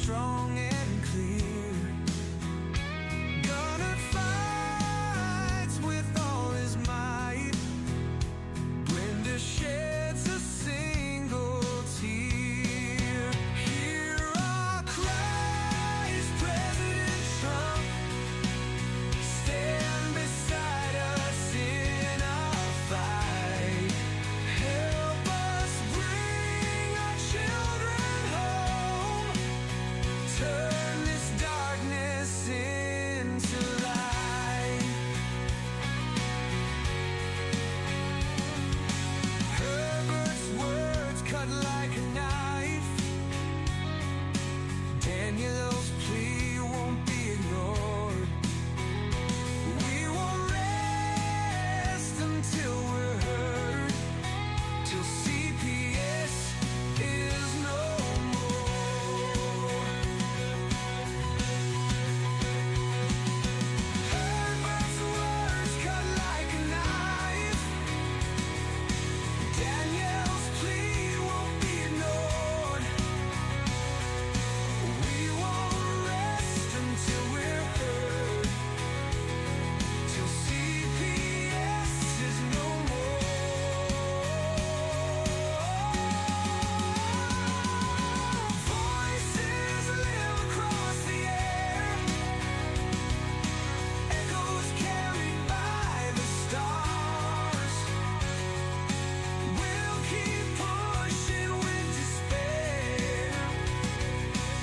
strong and clear. Gunner fights with all his might. Blender sheds a single tear. Hear our cries, President Trump. Stand beside us in our fight. Help us bring our children home. Turn this darkness into light. Herbert's words cut like a knife. Daniel's plea won't be ignored. We won't rest until we're heard, till CPS is no more. Herbert's words cut like a knife. Daniel's plea won't be ignored. We won't rest until we're heard, till CPS is no more. Voices live across the air, echoes carried by the stars. We'll keep pushing with despair,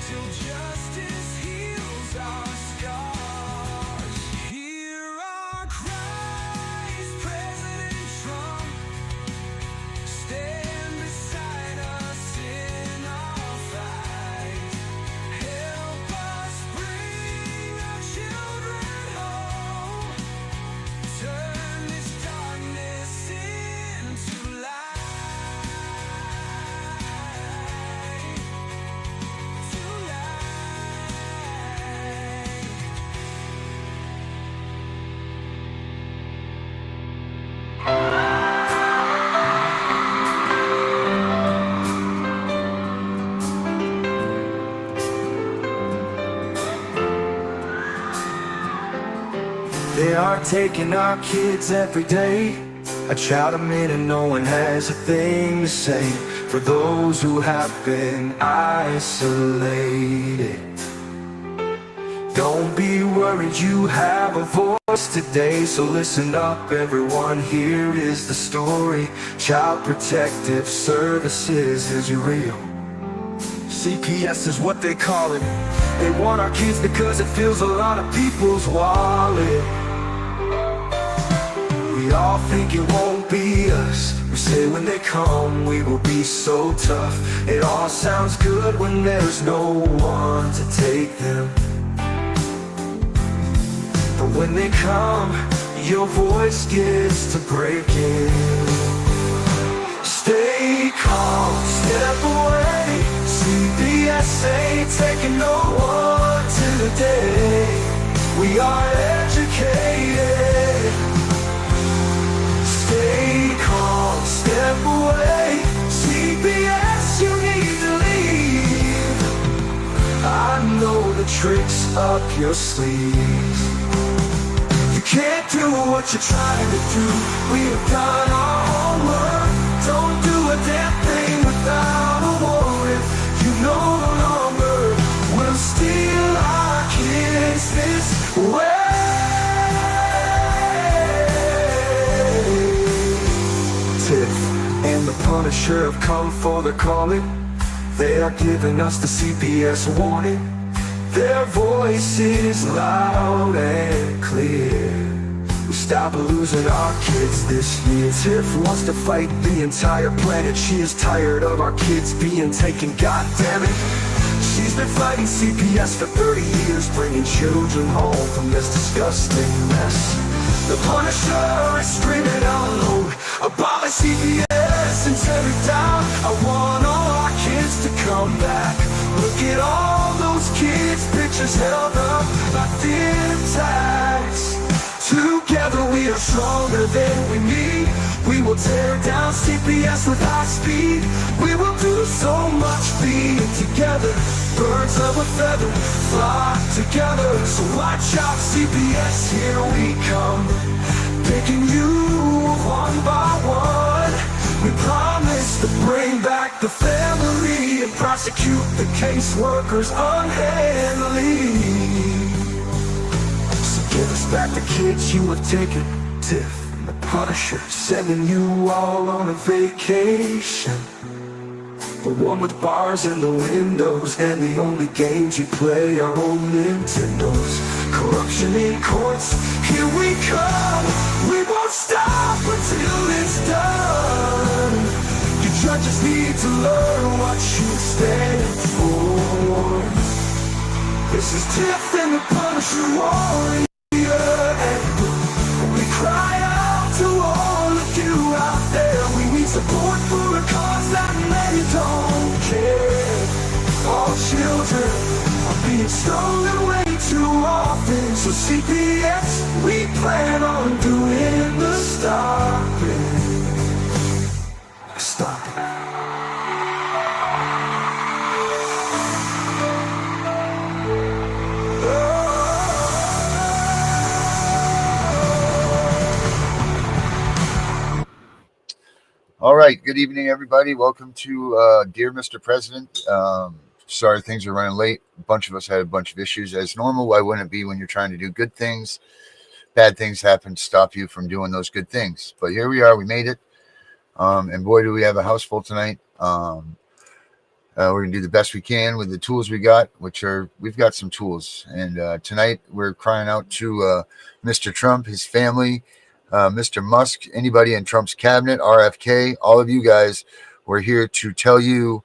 till justice heals our scars. Hear our cries, President Trump. Stand beside us in our fight. Help us bring our children home. Turn this darkness into light. They are taking our kids every day. I shout them in and no one has a thing to say. For those who have been isolated, don't be worried, you have a voice today. So listen up everyone, here is the story. Child Protective Services is real. CPS is what they call it. They want our kids because it fills a lot of people's wallet. We all think it won't be us. We say when they come we will be so tough. It all sounds good when there's no one to take them. But when they come, your voice gets to breaking. Stay calm, step away. CPS ain't taking no one today. We are educated. Stay calm, step away. CPS, you need to leave. I know the tricks up your sleeve. You can't do what you're trying to do. We have done our homework. Don't do a damn thing without a warrant. You no longer will steal our kids this way. Tiff and the Punisher have come for the calling. They are giving us the CPS warning. Their voice is loud and clear. We stop losing our kids this year. Tiff wants to fight the entire planet. She is tired of our kids being taken, God damn it. She's been fighting CPS for 30 years, bringing children home from this disgusting mess. The Punisher is screaming out loud, abolish CPS and tear it down. I want all our kids to come back. Look at all those kids' pictures held up like thin tags. Together we are stronger than we need. We will tear down CPS with high speed. We will do so much being together. Burn birds of a feather flock together. So watch out, CPS, here we come, picking you one by one. We promise to bring back the family and prosecute the caseworkers unhandily. So give us back the kids you have taken, Tiff and the Punisher, sending you all on a vacation. The one with bars in the windows, and the only games you play are old Nintendos. Corruption in courts, here we come. We won't stop until it's done. You judges need to learn what you stand for. This is Tiff and the Punisher Warrior, and we cry out to all of you out there. We need support for a cause that many don't care. All children are being stolen away too often. So CPS, we plan on doing the stopping. Stop it. All right. Good evening, everybody. Welcome to Dear Mr. President. Sorry things are running late. A bunch of us had a bunch of issues. As normal, why wouldn't it be when you're trying to do good things? Bad things happen to stop you from doing those good things. But here we are. We made it. And boy, do we have a house full tonight. We're going to do the best we can with the tools we got, we've got some tools. And tonight we're crying out to Mr. Trump, his family, Mr. Musk, anybody in Trump's cabinet, RFK, all of you guys. We're here to tell you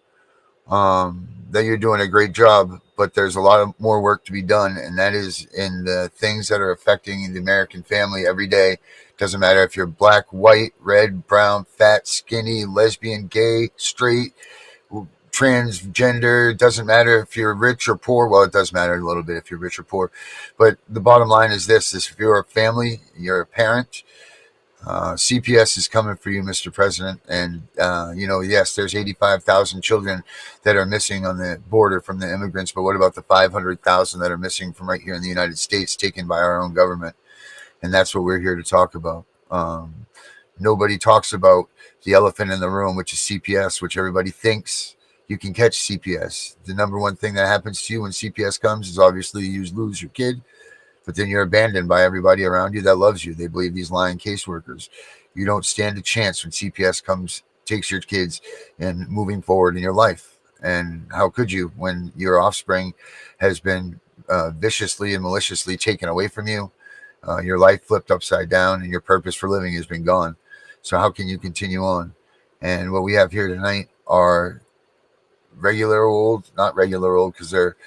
that you're doing a great job, but there's a lot of more work to be done, and that is in the things that are affecting the American family every day. Doesn't matter if you're black, white, red, brown, fat, skinny, lesbian, gay, straight, transgender. Doesn't matter if you're rich or poor. Well, it does matter a little bit if you're rich or poor, but the bottom line is this: is if you're a family, you're a parent, CPS is coming for you, Mr. President. And yes, there's 85,000 children that are missing on the border from the immigrants, but what about the 500,000 that are missing from right here in the United States, taken by our own government? And that's what we're here to talk about. Nobody talks about the elephant in the room, which is CPS, which everybody thinks you can catch CPS. The number one thing that happens to you when CPS comes is obviously you lose your kid, but then you're abandoned by everybody around you that loves you. They believe these lying caseworkers. You don't stand a chance when CPS comes, takes your kids, and moving forward in your life. And how could you when your offspring has been viciously and maliciously taken away from you? Your life flipped upside down, and your purpose for living has been gone. So how can you continue on? And what we have here tonight are regular old, not regular old, because they're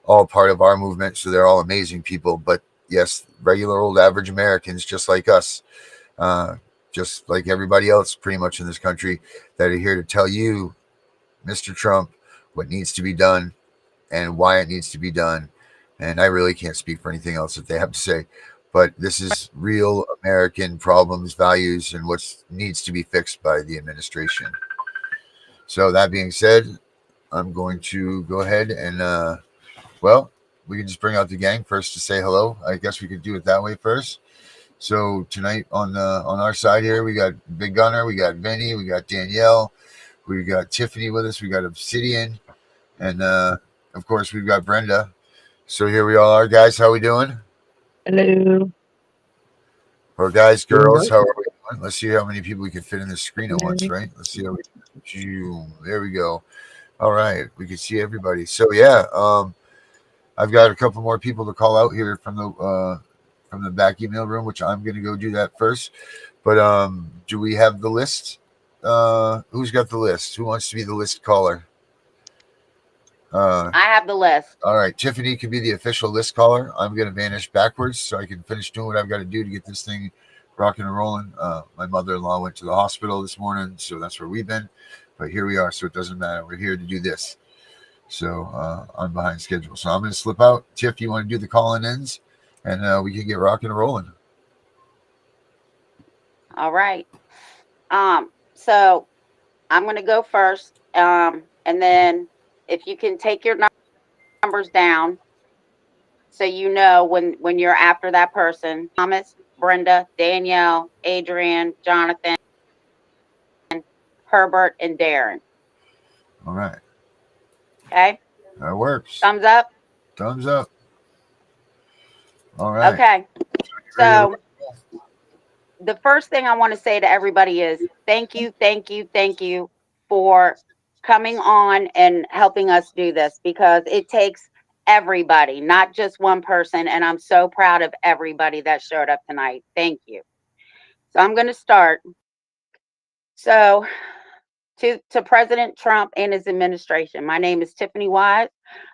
all part of our movement, so they're all amazing people. But yes, regular old average Americans, just like us, just like everybody else pretty much in this country, that are here to tell you, Mr. Trump, what needs to be done and why it needs to be done. And I really can't speak for anything else that they have to say. But this is real American problems, values, and what needs to be fixed by the administration. So that being said, I'm going to go ahead and, we can just bring out the gang first to say hello. I guess we could do it that way first. So tonight on our side here, we got Big Gunner, we got Vinny, we got Danielle, we got Tiffany with us, we got Obsidian, and of course we've got Brenda. So here we all are, guys. How we doing? Hello. Or guys, girls, how are we doing? Let's see how many people we can fit in the screen at once, right? Let's see how we. There we go. All right, we can see everybody. So yeah, I've got a couple more people to call out here from the back email room, which I'm going to go do that first. But do we have the list? Who's got the list? Who wants to be the list caller? I have the list. All right, Tiffany can be the official list caller. I'm going to vanish backwards so I can finish doing what I've got to do to get this thing rocking and rolling. My mother-in-law went to the hospital this morning, so that's where we've been. But here we are, so it doesn't matter. We're here to do this. So I'm behind schedule. So I'm going to slip out. Tiff, you want to do the call-in ends? And we can get rocking and rolling. All right. So I'm going to go first. And then if you can take your number numbers down so you know when you're after that person. Thomas, Brenda, Danielle, Adrian, Jonathan, Herbert, and Darren. All right. Okay? That works. Thumbs up? Thumbs up. All right. Okay. Ready to So the first thing I want to say to everybody is thank you, thank you, thank you for coming on and helping us do this, because it takes everybody, not just one person. And I'm so proud of everybody that showed up tonight. Thank you. So I'm going to start. So to President Trump and his administration, my name is Tiffany Wise.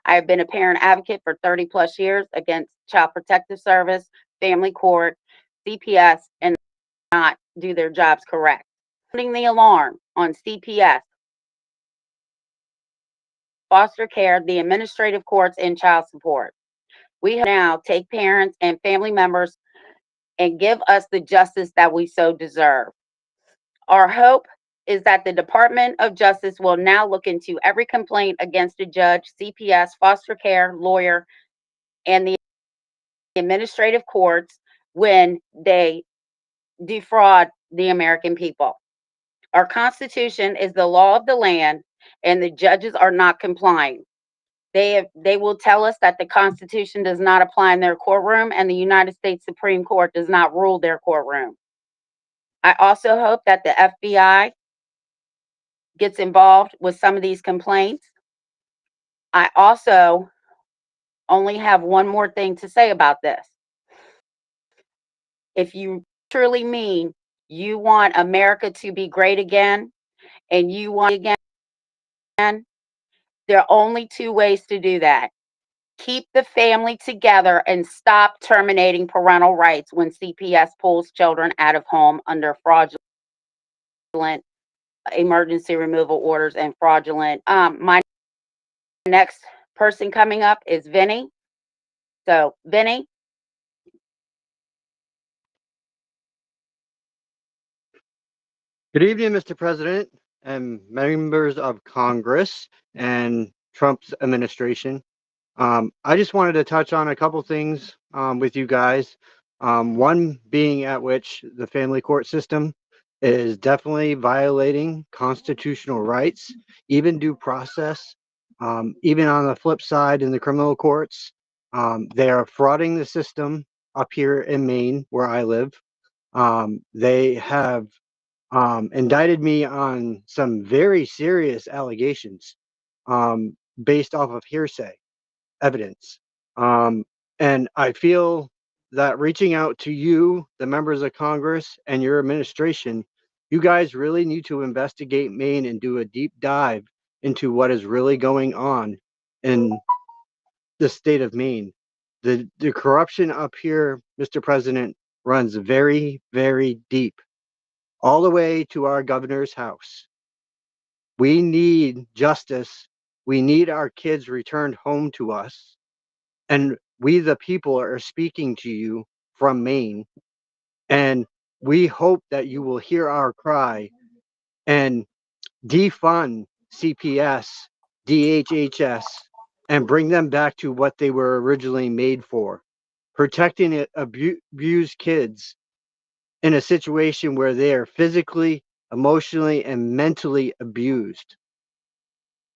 I have been a parent advocate for 30 plus years against Child Protective Service, family court, CPS, and not do their jobs correct. Sounding the alarm on CPS, foster care, the administrative courts, and child support. We now take parents and family members and give us the justice that we so deserve. Our hope is that the Department of Justice will now look into every complaint against a judge, CPS, foster care, lawyer, and the administrative courts when they defraud the American people. Our Constitution is the law of the land, and the judges are not complying. They will tell us that the Constitution does not apply in their courtroom, and the United States Supreme Court does not rule their courtroom. I also hope that the FBI gets involved with some of these complaints. I also only have one more thing to say about this. If you truly mean you want America to be great again, and you want again, there are only two ways to do that. Keep the family together and stop terminating parental rights when CPS pulls children out of home under fraudulent emergency removal orders and fraudulent. My next person coming up is Vinny. So, Vinny. Good evening, Mr. President and members of Congress and Trump's administration. I just wanted to touch on a couple things with you guys. One being at which the family court system is definitely violating constitutional rights, even due process. Even on the flip side, in the criminal courts, they are frauding the system up here in Maine, where I live. They have indicted me on some very serious allegations based off of hearsay evidence. And I feel that reaching out to you, the members of Congress, and your administration, you guys really need to investigate Maine and do a deep dive into what is really going on in the state of Maine. The corruption up here, Mr. President, runs very, very deep, all the way to our governor's house. We need justice. We need our kids returned home to us. And we, the people, are speaking to you from Maine. And we hope that you will hear our cry and defund CPS, DHHS, and bring them back to what they were originally made for, protecting abused kids in a situation where they are physically, emotionally, and mentally abused.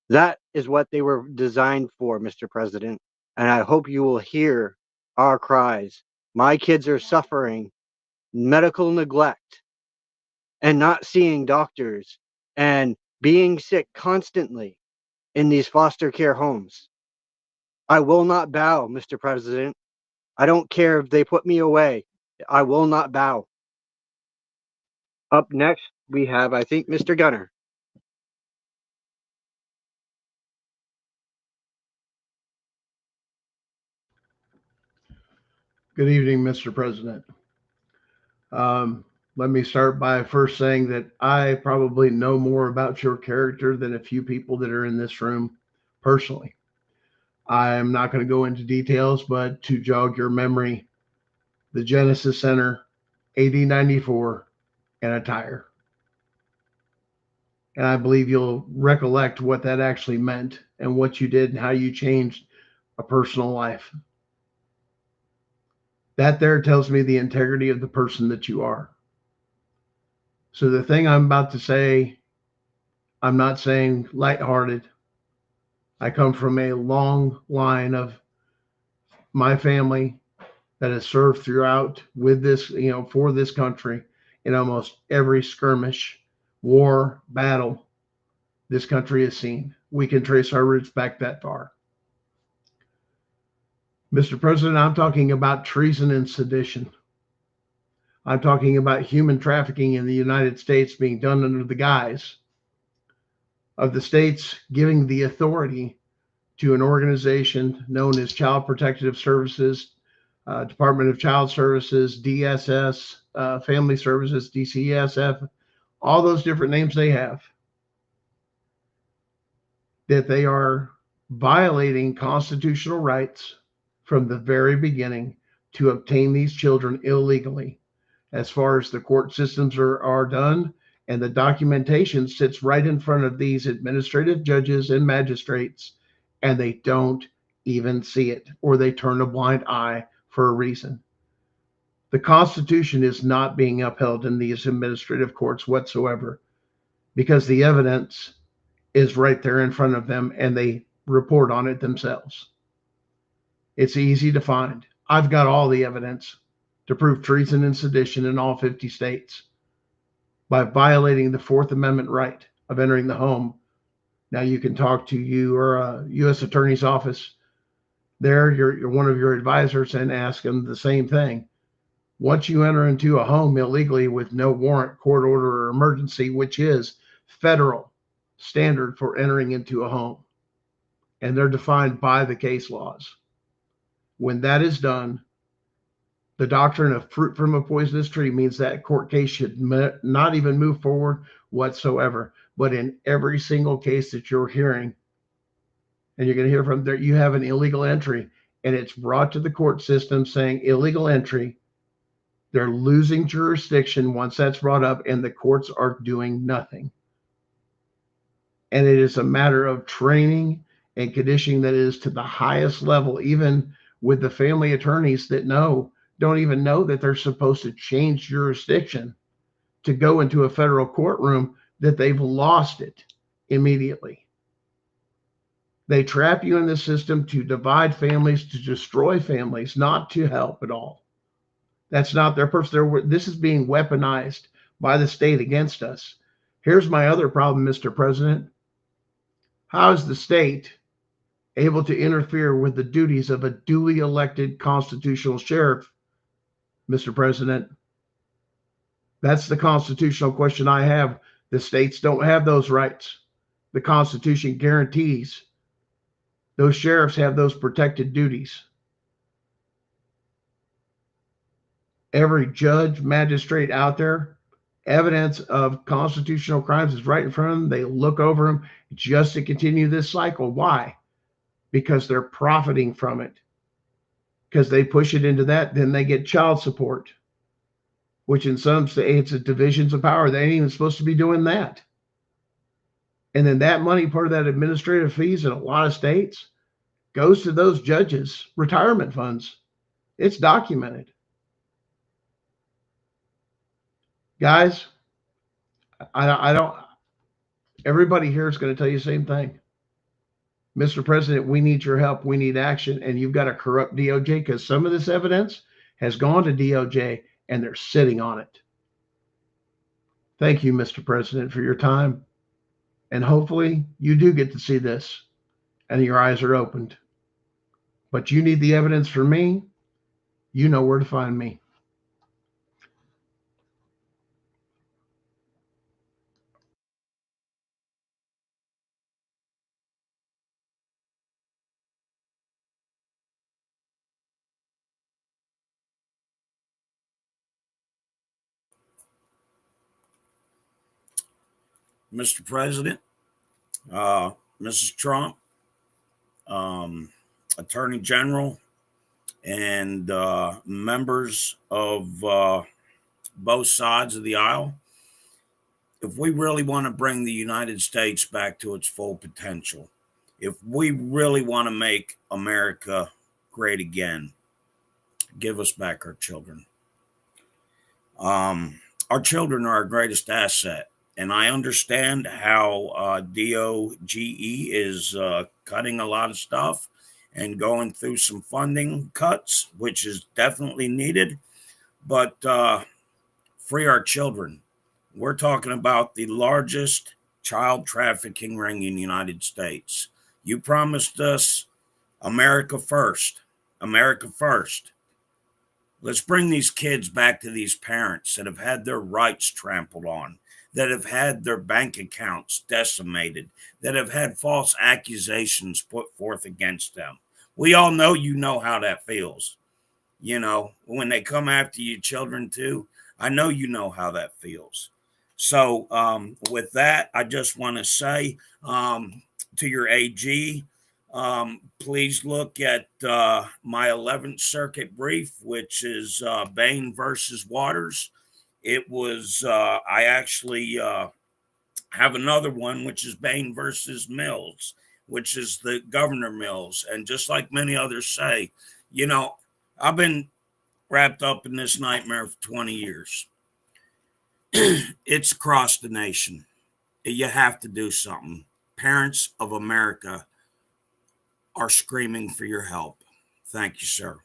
That is what they were designed for, Mr. President. And I hope you will hear our cries. My kids are suffering medical neglect and not seeing doctors and being sick constantly in these foster care homes. I will not bow, Mr. President. I don't care if they put me away. I will not bow. Up next, we have, I think, Mr. Gunner. Good evening, Mr. President. Let me start by first saying that I probably know more about your character than a few people that are in this room personally. I am not going to go into details, but to jog your memory, the Genesis Center, AD 94, and a tire. And I believe you'll recollect what that actually meant and what you did and how you changed a personal life. That there tells me the integrity of the person that you are. So the thing I'm about to say, I'm not saying lighthearted. I come from a long line of my family that has served throughout with this, for this country in almost every skirmish, war, battle this country has seen. We can trace our roots back that far. Mr. President, I'm talking about treason and sedition. I'm talking about human trafficking in the United States being done under the guise of the states giving the authority to an organization known as Child Protective Services, Department of Child Services, DSS, Family Services, DCSF, all those different names they have, that they are violating constitutional rights from the very beginning to obtain these children illegally. As far as the court systems are done, and the documentation sits right in front of these administrative judges and magistrates, and they don't even see it, or they turn a blind eye for a reason. The Constitution is not being upheld in these administrative courts whatsoever, because the evidence is right there in front of them and they report on it themselves. It's easy to find. I've got all the evidence to prove treason and sedition in all 50 states by violating the Fourth Amendment right of entering the home. Now you can talk to you or a U.S. Attorney's office there, you're one of your advisors, and ask them the same thing. Once you enter into a home illegally with no warrant, court order, or emergency, which is federal standard for entering into a home, and they're defined by the case laws. When that is done, the doctrine of fruit from a poisonous tree means that court case should not even move forward whatsoever. But in every single case that you're hearing, and you're going to hear from there, you have an illegal entry, and it's brought to the court system saying illegal entry. They're losing jurisdiction once that's brought up, and the courts are doing nothing. And it is a matter of training and conditioning that is to the highest level, even with the family attorneys that don't even know that they're supposed to change jurisdiction to go into a federal courtroom, that they've lost it immediately. They trap you in the system to divide families, to destroy families, not to help at all. That's not their purpose. This is being weaponized by the state against us. Here's my other problem, Mr. President. How is the state able to interfere with the duties of a duly elected constitutional sheriff, Mr. President? That's the constitutional question I have. The states don't have those rights. The Constitution guarantees those sheriffs have those protected duties. Every judge, magistrate out there, evidence of constitutional crimes is right in front of them. They look over them just to continue this cycle. Why? Because they're profiting from it. Because they push it into that, then they get child support, which in some states it's divisions of power. They ain't even supposed to be doing that. And then that money, part of that administrative fees in a lot of states, goes to those judges' retirement funds. It's documented. Guys, I don't, everybody here is going to tell you the same thing. Mr. President, we need your help. We need action. And you've got a corrupt DOJ, because some of this evidence has gone to DOJ and they're sitting on it. Thank you, Mr. President, for your time. And hopefully you do get to see this and your eyes are opened. But you need the evidence from me. You know where to find me. Mr. President, Mrs. Trump, Attorney General, and members of both sides of the aisle, if we really want to bring the United States back to its full potential, if we really want to make America great again, give us back our children. Our children are our greatest asset. And I understand how DOGE is cutting a lot of stuff and going through some funding cuts, which is definitely needed. But free our children. We're talking about the largest child trafficking ring in the United States. You promised us America first. America first. Let's bring these kids back to these parents that have had their rights trampled on, that have had their bank accounts decimated, that have had false accusations put forth against them. We all know you know how that feels. You know, when they come after your children too, I know you know how that feels. So with that, I just want to say to your AG, please look at my 11th Circuit brief, which is Bain versus Waters. It was, I actually have another one, which is Bain versus Mills, which is the Governor Mills. And just like many others say, you know, I've been wrapped up in this nightmare for 20 years. It's across the nation. You have to do something. Parents of America are screaming for your help. Thank you, sir.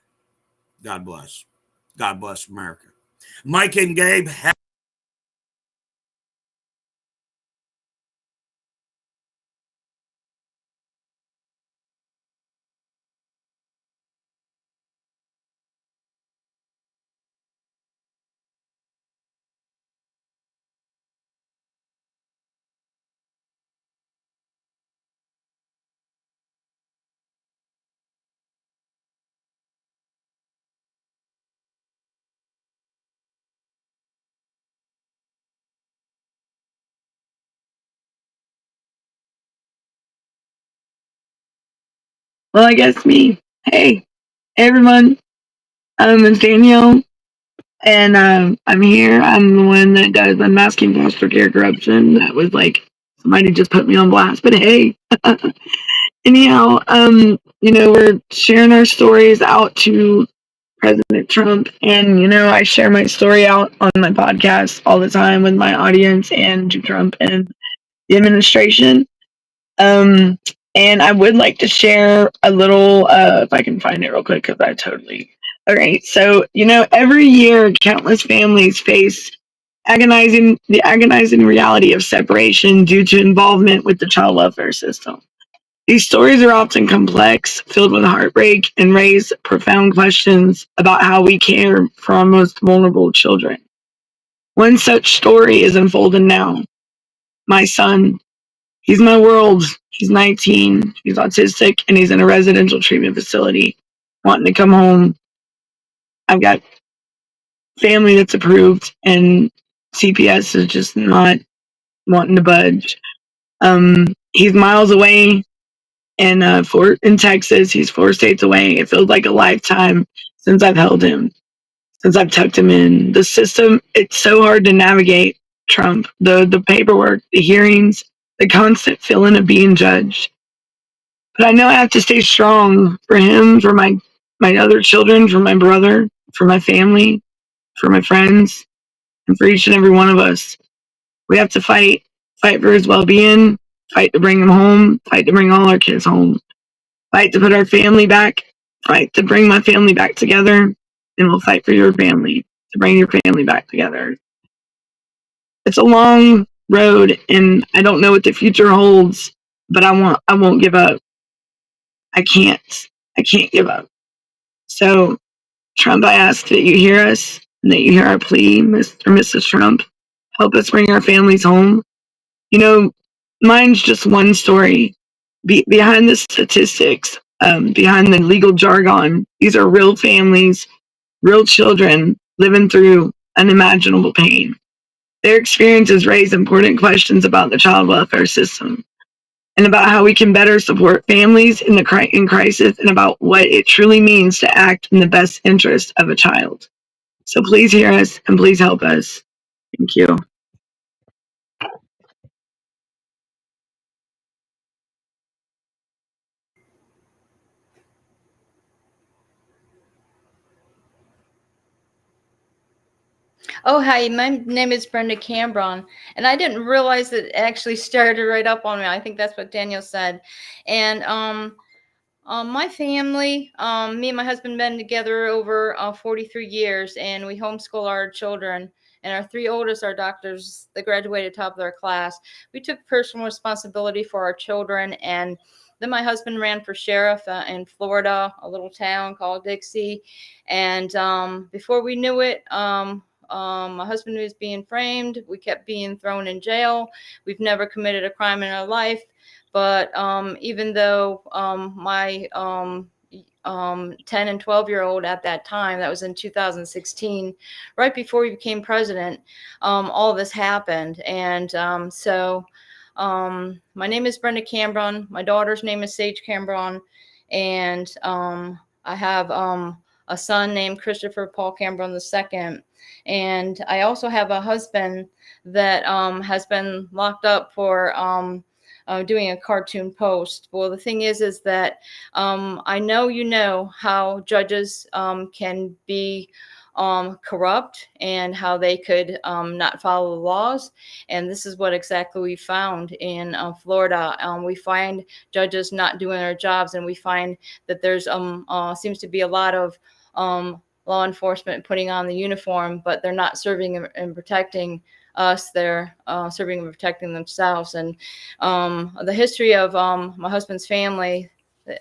God bless. God bless America. Mike and Gabe. Well, I guess me. Hey, everyone. It's Danielle, and I'm here. I'm the one that does unmasking foster care corruption. That was like somebody just put me on blast, but hey. Anyhow, we're sharing our stories out to President Trump, and I share my story out on my podcast all the time with my audience and to Trump and the administration. And I would like to share a little, if I can find it real quick, because I totally. All right. So, every year, countless families face the agonizing reality of separation due to involvement with the child welfare system. These stories are often complex, filled with heartbreak, and raise profound questions about how we care for our most vulnerable children. One such story is unfolding now. My son, he's my world. He's 19. He's autistic, and he's in a residential treatment facility, wanting to come home. I've got family that's approved, and CPS is just not wanting to budge. He's miles away in Texas. He's 4 states away. It feels like a lifetime since I've held him, since I've tucked him in. The system, it's so hard to navigate, Trump. The paperwork, the hearings, the constant feeling of being judged. But I know I have to stay strong for him, for my other children, for my brother, for my family, for my friends, and for each and every one of us. We have to fight for his well-being, fight to bring him home, fight to bring all our kids home, fight to put our family back, fight to bring my family back together, and we'll fight for your family, to bring your family back together. It's a long road, and I don't know what the future holds, but I won't give up. I can't give up. So, Trump, I ask that you hear us and that you hear our plea, Mr. and Mrs. Trump. Help us bring our families home. Mine's just one story. Behind the statistics, behind the legal jargon, these are real families, real children living through unimaginable pain. Their experiences raise important questions about the child welfare system and about how we can better support families in crisis, and about what it truly means to act in the best interest of a child. So please hear us and please help us. Thank you. Oh, hi. My name is Brenda Cambron, and I didn't realize it actually started right up on me. I think that's what Daniel said. And my family, me and my husband been together over 43 years, and we homeschool our children. And our three oldest are doctors. They graduated top of their class. We took personal responsibility for our children, and then my husband ran for sheriff in Florida, a little town called Dixie. And before we knew it, my husband was being framed. We kept being thrown in jail. We've never committed a crime in our life. But even though my 10 and 12-year-old at that time, that was in 2016, right before he became president, all this happened. And my name is Brenda Cambron. My daughter's name is Sage Cambron. And I have a son named Christopher Paul Cambron II. And I also have a husband that has been locked up for doing a cartoon post. Well, the thing is that I know you know how judges can be corrupt and how they could not follow the laws. And this is what exactly we found in Florida. We find judges not doing their jobs, and we find that there's seems to be a lot of law enforcement putting on the uniform, but they're not serving and protecting us. They're serving and protecting themselves. And the history of my husband's family,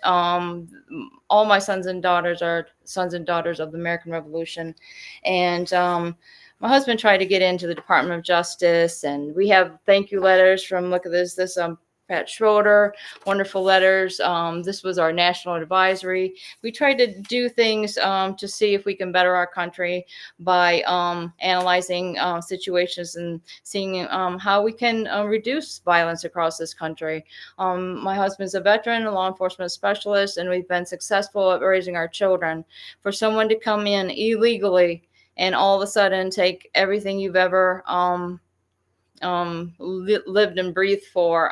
all my sons and daughters are sons and daughters of the American Revolution. And my husband tried to get into the Department of Justice, and we have thank you letters from, look at this Pat Schroeder, wonderful letters. This was our national advisory. We tried to do things to see if we can better our country by analyzing situations and seeing how we can reduce violence across this country. My husband's a veteran, a law enforcement specialist, and we've been successful at raising our children. For someone to come in illegally and all of a sudden take everything you've ever lived and breathed for,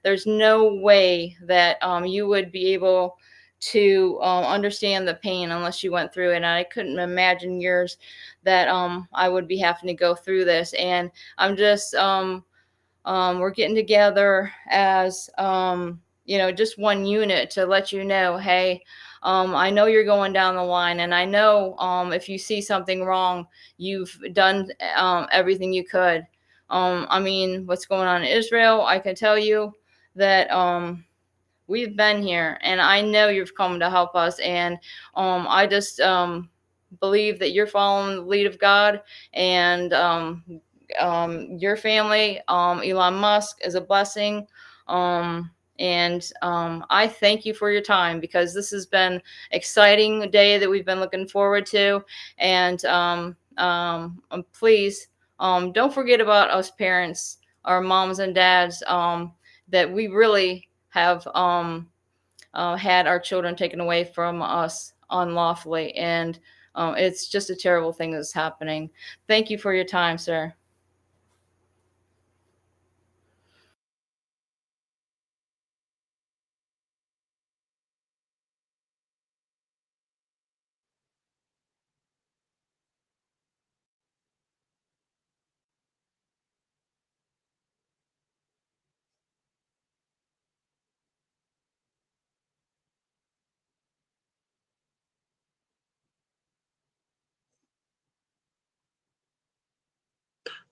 there's no way that you would be able to understand the pain unless you went through it. And I couldn't imagine years that I would be having to go through this. And I'm just we're getting together as just one unit to let you know, hey, I know you're going down the line, and I know if you see something wrong, you've done everything you could. What's going on in Israel, I can tell you that we've been here, and I know you've come to help us. And I just believe that you're following the lead of God, and your family, Elon Musk, is a blessing. And I thank you for your time, because this has been an exciting day that we've been looking forward to. And please, don't forget about us parents, our moms and dads, that we really have had our children taken away from us unlawfully. And it's just a terrible thing that's happening. Thank you for your time, sir.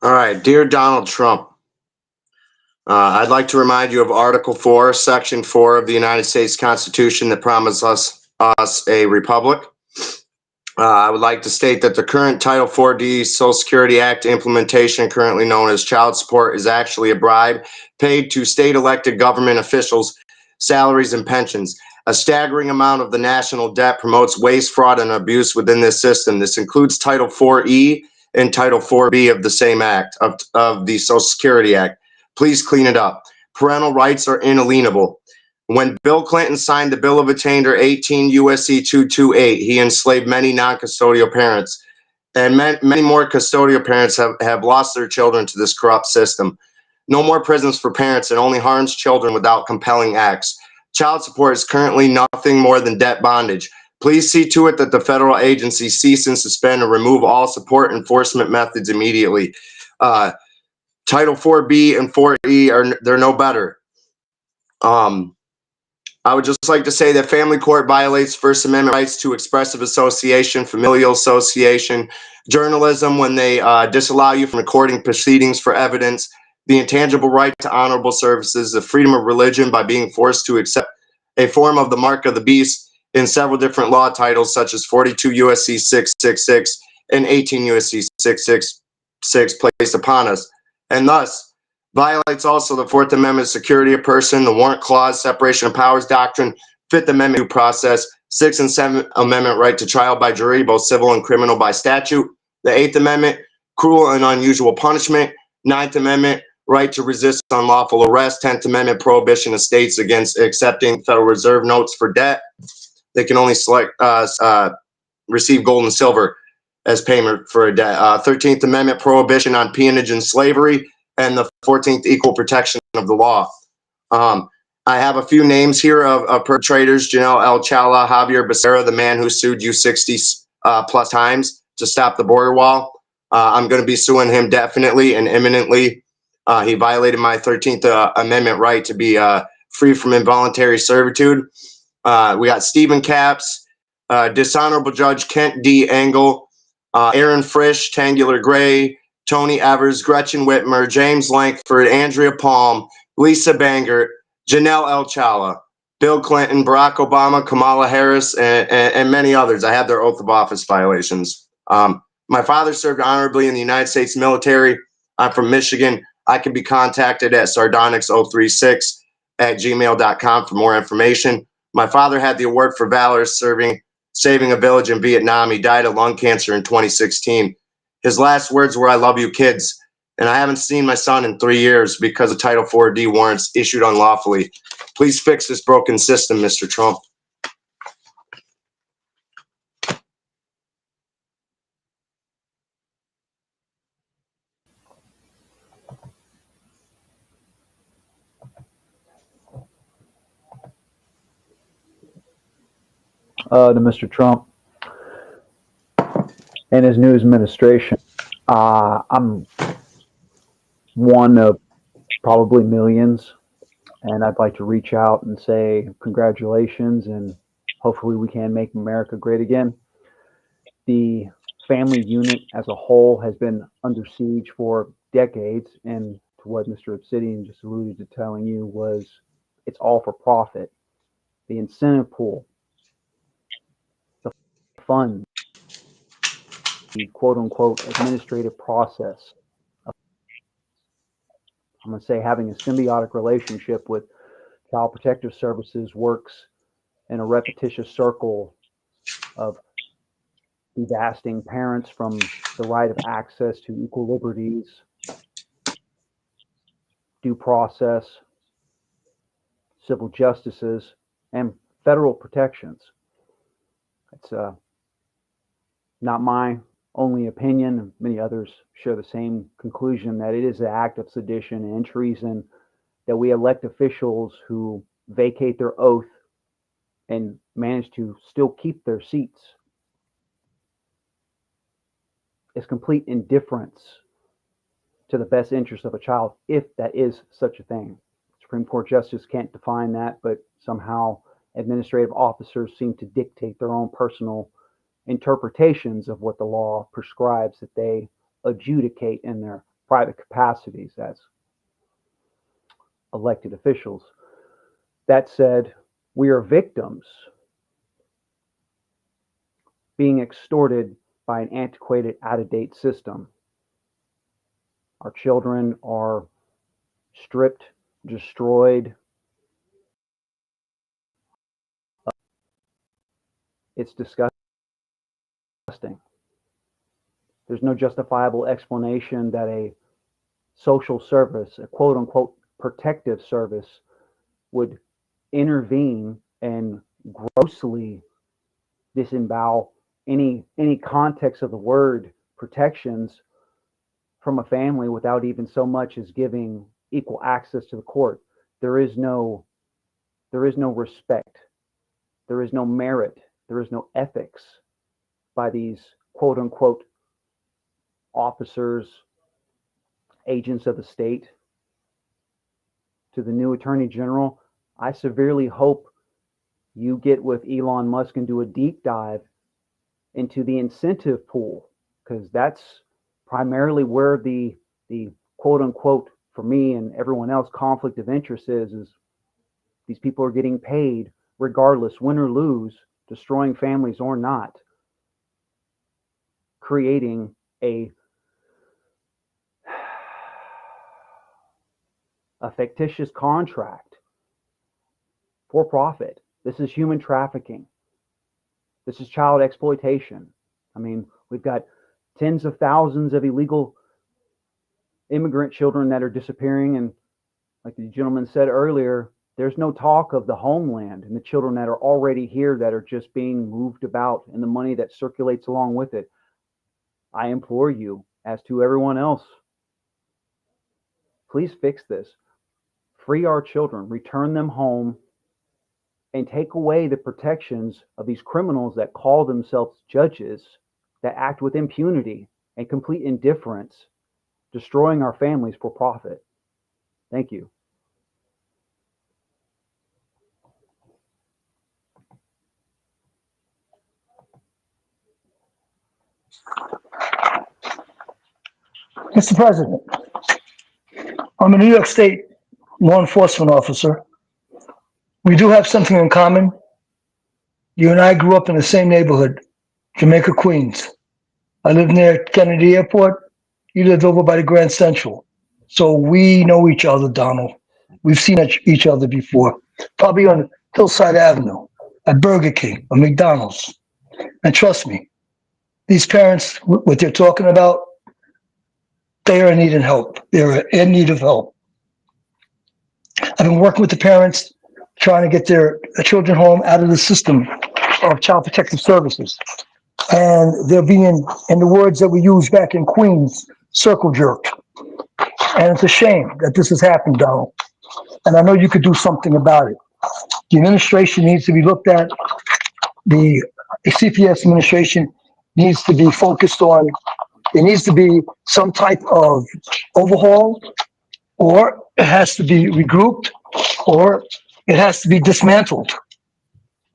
All right, dear Donald Trump, I'd like to remind you of Article 4, Section 4 of the United States Constitution that promises us a republic. I would like to state that the current Title 4D Social Security Act implementation, currently known as child support, is actually a bribe paid to state elected government officials' salaries and pensions. A staggering amount of the national debt promotes waste, fraud, and abuse within this system. This includes Title 4E and Title 4B of the same act, of the Social Security Act. Please clean it up. Parental rights are inalienable. When Bill Clinton signed the Bill of Attainder 18 U.S.C. 228, he enslaved many non-custodial parents, and many more custodial parents have lost their children to this corrupt system. No more prisons for parents. It only harms children without compelling acts. Child support is currently nothing more than debt bondage. Please see to it that the federal agency cease and suspend and remove all support enforcement methods immediately. Title 4B and 4E they're no better. I would just like to say that family court violates First Amendment rights to expressive association, familial association, journalism when they disallow you from recording proceedings for evidence, the intangible right to honorable services, the freedom of religion by being forced to accept a form of the mark of the beast in several different law titles such as 42 U.S.C. 666 and 18 U.S.C. 666 placed upon us, and thus violates also the Fourth Amendment security of person, the warrant clause, separation of powers doctrine, Fifth Amendment due process, Sixth and Seventh Amendment right to trial by jury, both civil and criminal by statute, the Eighth Amendment, cruel and unusual punishment, Ninth Amendment, right to resist unlawful arrest, 10th Amendment, prohibition of states against accepting Federal Reserve notes for debt. They can only receive gold and silver as payment for a debt. 13th Amendment, prohibition on peonage and slavery, and the 14th, equal protection of the law. I have a few names here of perpetrators: Janelle L. Chala, Javier Becerra, the man who sued you 60 plus times to stop the border wall. I'm going to be suing him definitely and imminently. He violated my 13th Amendment right to be free from involuntary servitude. We got Stephen Capps, Dishonorable Judge Kent D. Engel, Aaron Frisch, Tangular Gray, Tony Evers, Gretchen Whitmer, James Lankford, Andrea Palm, Lisa Bangert, Janelle L. Chala, Bill Clinton, Barack Obama, Kamala Harris, and many others. I have their oath of office violations. My father served honorably in the United States military. I'm from Michigan. I can be contacted at sardonyx036@gmail.com for more information. My father had the award for valor saving a village in Vietnam. He died of lung cancer in 2016. His last words were, "I love you, kids." And I haven't seen my son in 3 years because of Title 4D warrants issued unlawfully. Please fix this broken system, Mr. Trump. To Mr. Trump and his new administration. I'm one of probably millions, and I'd like to reach out and say congratulations, and hopefully we can make America great again. The family unit as a whole has been under siege for decades, and to what Mr. Obsidian just alluded to telling you was it's all for profit. The incentive pool, the fund, the quote unquote administrative process. I'm going to say having a symbiotic relationship with Child Protective Services works in a repetitious circle of devasting parents from the right of access to equal liberties, due process, civil justices, and federal protections. It's not my only opinion. Many others share the same conclusion that it is an act of sedition and treason that we elect officials who vacate their oath and manage to still keep their seats. It's complete indifference to the best interest of a child, if that is such a thing. Supreme Court justice can't define that, but somehow administrative officers seem to dictate their own personal interpretations of what the law prescribes that they adjudicate in their private capacities as elected officials. That said, we are victims being extorted by an antiquated, out-of-date system. Our children are stripped, destroyed. It's disgusting. There's no justifiable explanation that a social service, a quote unquote protective service, would intervene and grossly disembowel any context of the word protections from a family without even so much as giving equal access to the court. There is no respect. There is no merit. there is no ethics by these quote unquote officers, agents of the state. To the new Attorney General, I severely hope you get with Elon Musk and do a deep dive into the incentive pool, because that's primarily where the quote unquote, for me and everyone else, conflict of interest is these people are getting paid regardless, win or lose, destroying families or not, creating a fictitious contract for profit. This is human trafficking. This is child exploitation. I mean, we've got tens of thousands of illegal immigrant children that are disappearing. And like the gentleman said earlier, there's no talk of the homeland and the children that are already here that are just being moved about and the money that circulates along with it. I implore you, as to everyone else, please fix this. Free our children, return them home, and take away the protections of these criminals that call themselves judges, that act with impunity and complete indifference, destroying our families for profit. Thank you. Mr. President, I'm a New York State law enforcement officer. We do have something in common. You and I grew up in the same neighborhood, Jamaica, Queens. I lived near Kennedy Airport. You lived over by the Grand Central. So we know each other, Donald. We've seen each other before, probably on Hillside Avenue, at Burger King or McDonald's. And trust me, these parents, what they're talking about, they are in need of help. They're in need of help. I've been working with the parents, trying to get their children home out of the system of Child Protective Services. And they're being, in the words that we used back in Queens, circle jerked. And it's a shame that this has happened, Donald. And I know you could do something about it. The administration needs to be looked at. The CPS administration needs to be focused on, there needs to be some type of overhaul, or it has to be regrouped, or it has to be dismantled.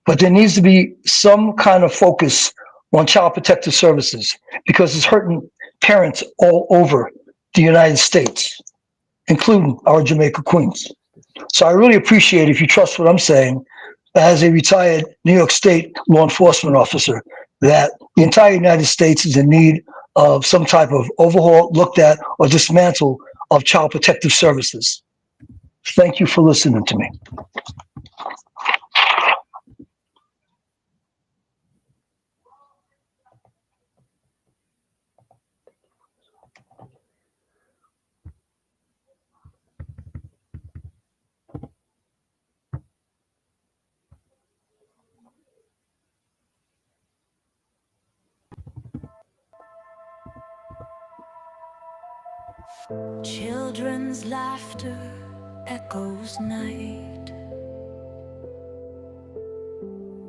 But there needs to be some kind of focus on Child Protective Services, because it's hurting parents all over the United States, including our Jamaica Queens. So I really appreciate, if you trust what I'm saying, as a retired New York State law enforcement officer, that the entire United States is in need of some type of overhaul, looked at, or dismantle of Child Protective Services. Thank you for listening to me. Children's laughter echoes night.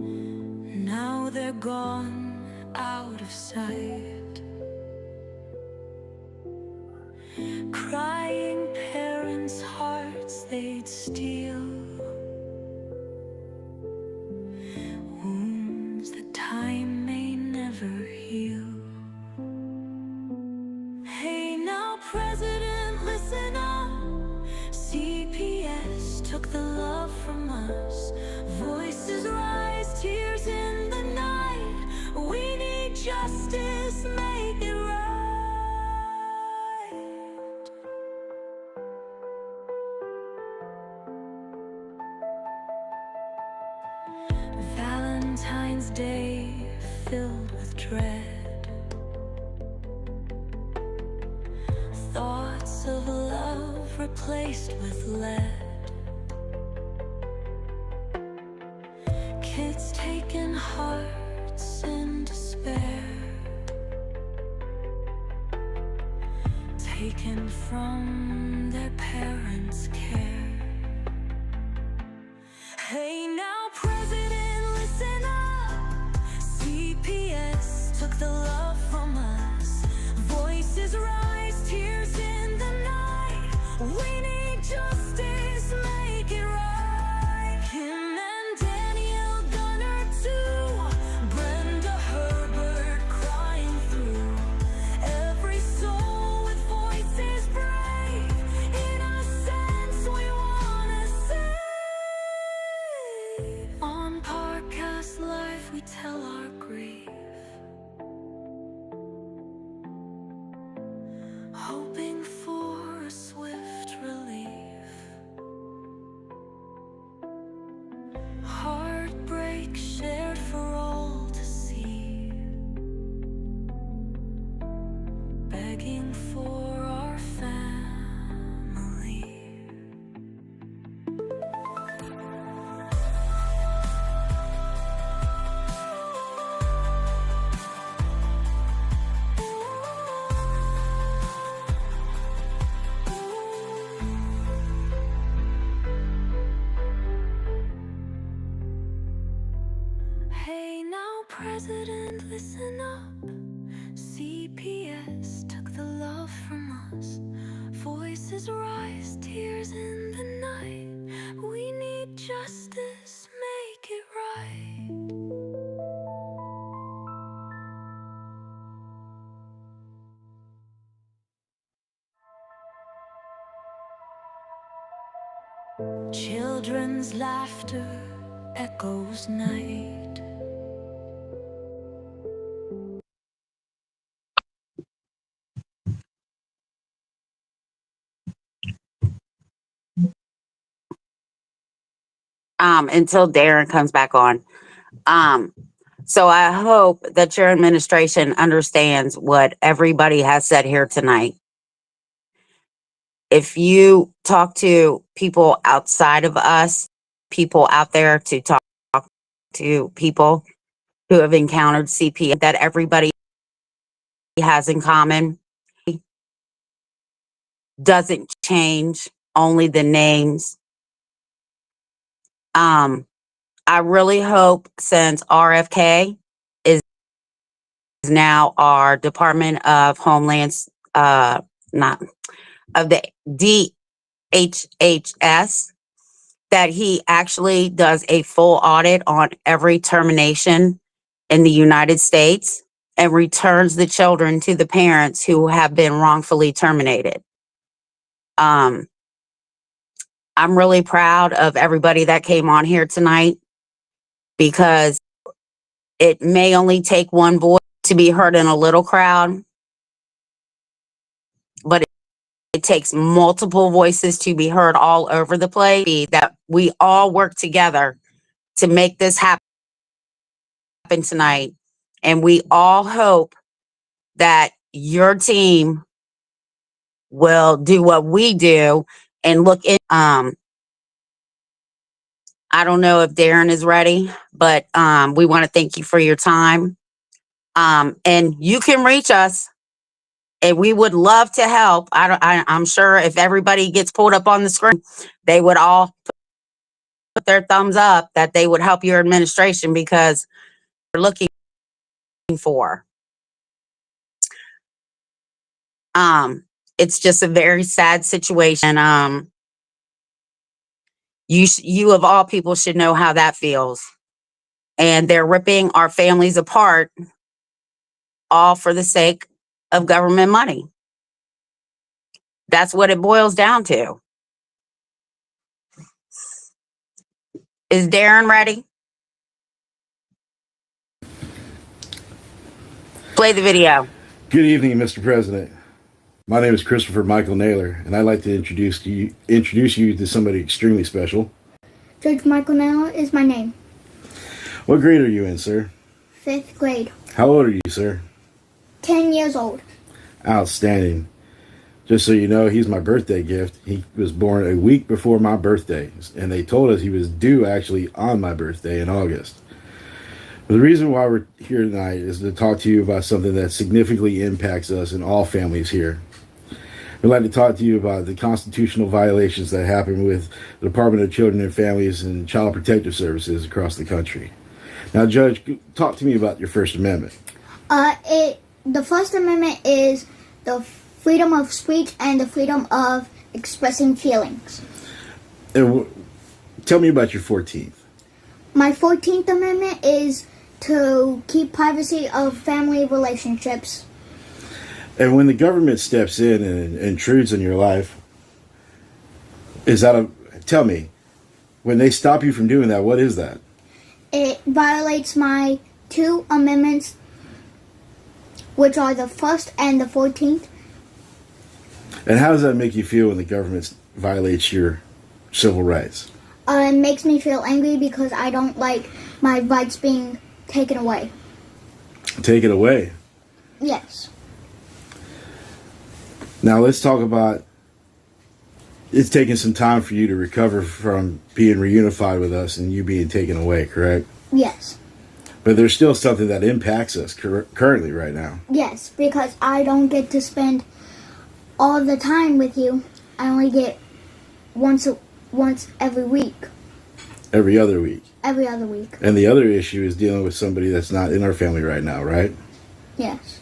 Now they're gone out of sight. Crying parents' hearts they'd steal. Wounds that time may never heal. Hey now, President, listen up. CPS took the love from us. Voices rise, tears in the night. We need justice, make it right. Valentine's Day filled with dread. Thoughts of love replaced with lead. Kids taking hearts in despair, taken from their parents' care. Hey now, President, listen up. President, listen up. CPS took the love from us. Voices rise, tears in the night. We need justice, make it right. Children's laughter echoes night. Until Darren comes back on. So I hope that your administration understands what everybody has said here tonight. If you talk to people outside of us, people out there to talk to people who have encountered CPS, that everybody has in common doesn't change, only the names. I really hope, since RFK is now our Department of Homeland, not of the DHHS, that he actually does a full audit on every termination in the United States and returns the children to the parents who have been wrongfully terminated. I'm really proud of everybody that came on here tonight, because it may only take one voice to be heard in a little crowd, but it takes multiple voices to be heard all over the place, that we all work together to make this happen tonight. And we all hope that your team will do what we do and look in. I don't know if Darren is ready, but we want to thank you for your time. And you can reach us, and we would love to help. I'm sure if everybody gets pulled up on the screen, they would all put their thumbs up that they would help your administration, because we're looking for. It's just a very sad situation. You of all people should know how that feels. And they're ripping our families apart, all for the sake of government money. That's what it boils down to. Is Darren ready? Play the video. Good evening, Mr. President. My name is Christopher Michael Naylor, and I'd like to introduce you to somebody extremely special. George Michael Naylor is my name. What grade are you in, sir? 5th grade. How old are you, sir? 10 years old. Outstanding. Just so you know, he's my birthday gift. He was born a week before my birthday, and they told us he was due actually on my birthday in August. But the reason why we're here tonight is to talk to you about something that significantly impacts us and all families here. We'd like to talk to you about the constitutional violations that happen with the Department of Children and Families and Child Protective Services across the country. Now, Judge, talk to me about your First Amendment. The First Amendment is the freedom of speech and the freedom of expressing feelings. And tell me about your 14th. My 14th Amendment is to keep privacy of family relationships. And when the government steps in and intrudes in your life, tell me, when they stop you from doing that, what is that? It violates my 2 amendments, which are the 1st and the 14th. And how does that make you feel when the government violates your civil rights? It makes me feel angry because I don't like my rights being taken away. Taken away? Yes. Now let's talk about, it's taken some time for you to recover from being reunified with us and you being taken away, correct? Yes. But there's still something that impacts us currently right now. Yes, because I don't get to spend all the time with you. I only get once every week. Every other week. every other week. And the other issue is dealing with somebody that's not in our family right now, right? Yes.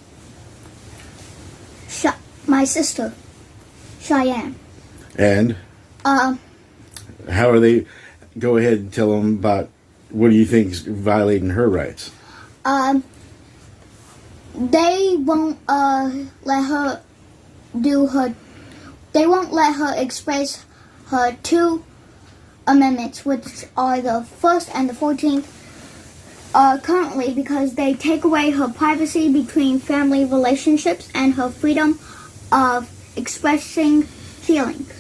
My sister, Cheyenne. And Um, how are they? Go ahead and tell them about what do you think is violating her rights? They won't let her do her. They won't let her express her two amendments, which are the first and the 14th. Currently, because they take away her privacy between family relationships and her freedom of expressing feelings,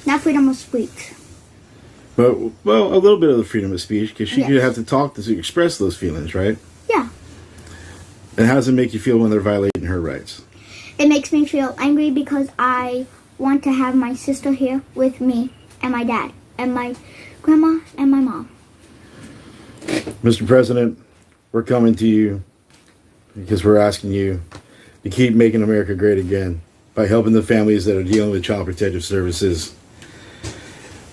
not freedom of speech. But well, a little bit of the freedom of speech because she Yes. could have to talk to express those feelings, right? Yeah. And how does it make you feel when they're violating her rights? It makes me feel angry because I want to have my sister here with me and my dad and my grandma and my mom. Mr. President, we're coming to you because we're asking you to keep making America great again by helping the families that are dealing with Child Protective Services.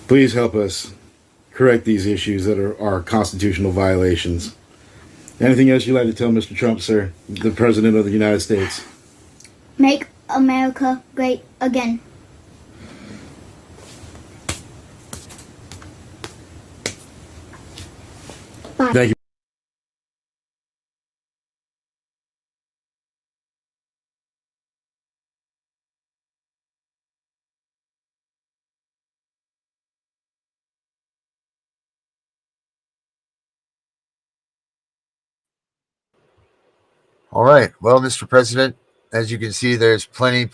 Please help us correct these issues that are constitutional violations. Anything else you'd like to tell Mr. Trump, sir, the President of the United States? Make America great again. Bye. Thank you. All right. Well, Mr. President, as you can see, there's plenty of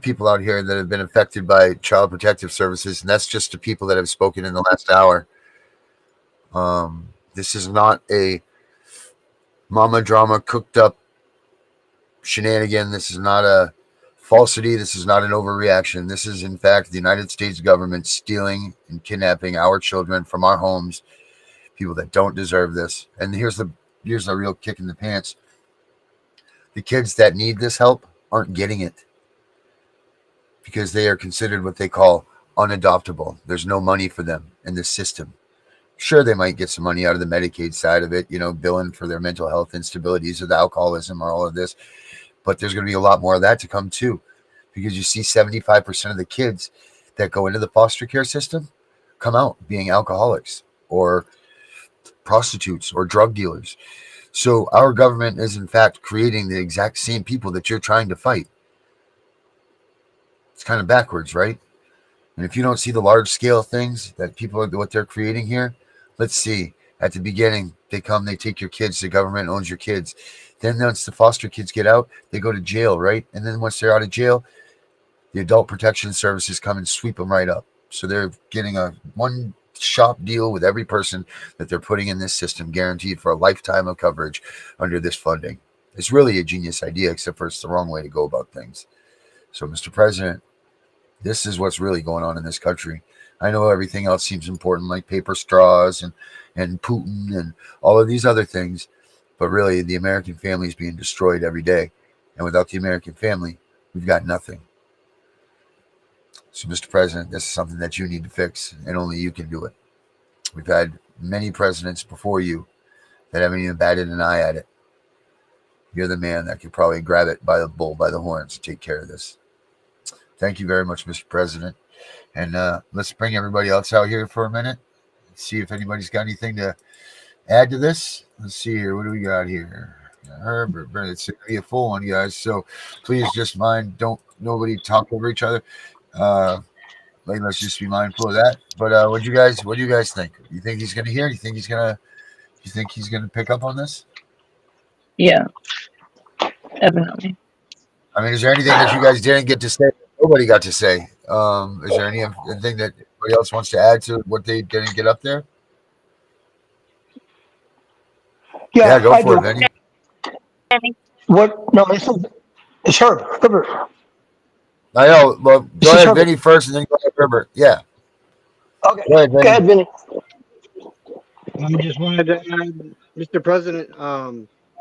people out here that have been affected by Child Protective Services, and that's just the people that have spoken in the last hour. This is not a mama drama cooked up shenanigan. This is not a falsity. This is not an overreaction. This is, in fact, the United States government stealing and kidnapping our children from our homes, people that don't deserve this. And here's the real kick in the pants. The kids that need this help aren't getting it because they are considered what they call unadoptable. There's no money for them in this system. Sure, they might get some money out of the Medicaid side of it, billing for their mental health instabilities or the alcoholism or all of this. But there's going to be a lot more of that to come too, because you see 75% of the kids that go into the foster care system come out being alcoholics or prostitutes or drug dealers. So our government is in fact creating the exact same people that you're trying to fight. It's kind of backwards, right? And if you don't see the large scale things that people are what they're creating here, let's see. At the beginning, they take your kids, the government owns your kids. Then once the foster kids get out, they go to jail, right? And then once they're out of jail, the adult protection services come and sweep them right up. So they're getting a one-shop deal with every person that they're putting in this system, guaranteed for a lifetime of coverage under this funding. It's really a genius idea, except for it's the wrong way to go about things. So, Mr. President, this is what's really going on in this country. I know everything else seems important, like paper straws and Putin and all of these other things. But really, the American family is being destroyed every day. And without the American family, we've got nothing. So, Mr. President, this is something that you need to fix, and only you can do it. We've had many presidents before you that haven't even batted an eye at it. You're the man that could probably grab it by the bull, by the horns, and take care of this. Thank you very much, Mr. President. And let's bring everybody else out here for a minute. See if anybody's got anything to add to this. Let's see here. What do we got here? Herbert, it's going to be a full one, guys. So please just don't nobody talk over each other. Let's just be mindful of that. But what do you guys think? You think he's going to hear? You think he's going to pick up on this? Yeah, definitely. I mean, is there anything that you guys didn't get to say? Nobody got to say. Is there anything that anybody else wants to add to what they didn't get up there? Yeah, go for it, Vinny. What? No, it's Herbert. I know. Well, go ahead, Vinny, first, and then go ahead, Herbert. Yeah. Okay. Go ahead, Vinny. I just wanted to add, Mr. President,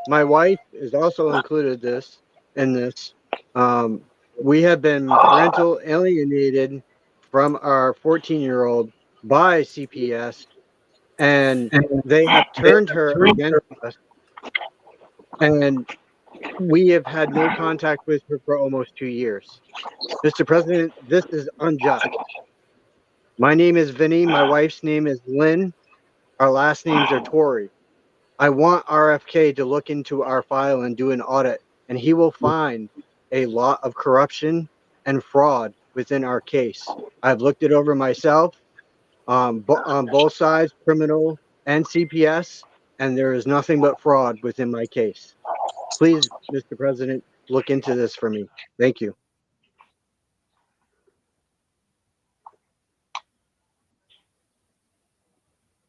my wife is also included in this. We have been parental alienated from our 14-year-old by CPS, and they have turned her against us. And we have had no contact with her for almost 2 years. Mr. President, this is unjust. My name is Vinny. My wife's name is Lynn. Our last names are Tory. I want RFK to look into our file and do an audit, and he will find a lot of corruption and fraud within our case. I've looked it over myself on both sides, criminal and CPS, and there is nothing but fraud within my case. Please, Mr. President, look into this for me. Thank you.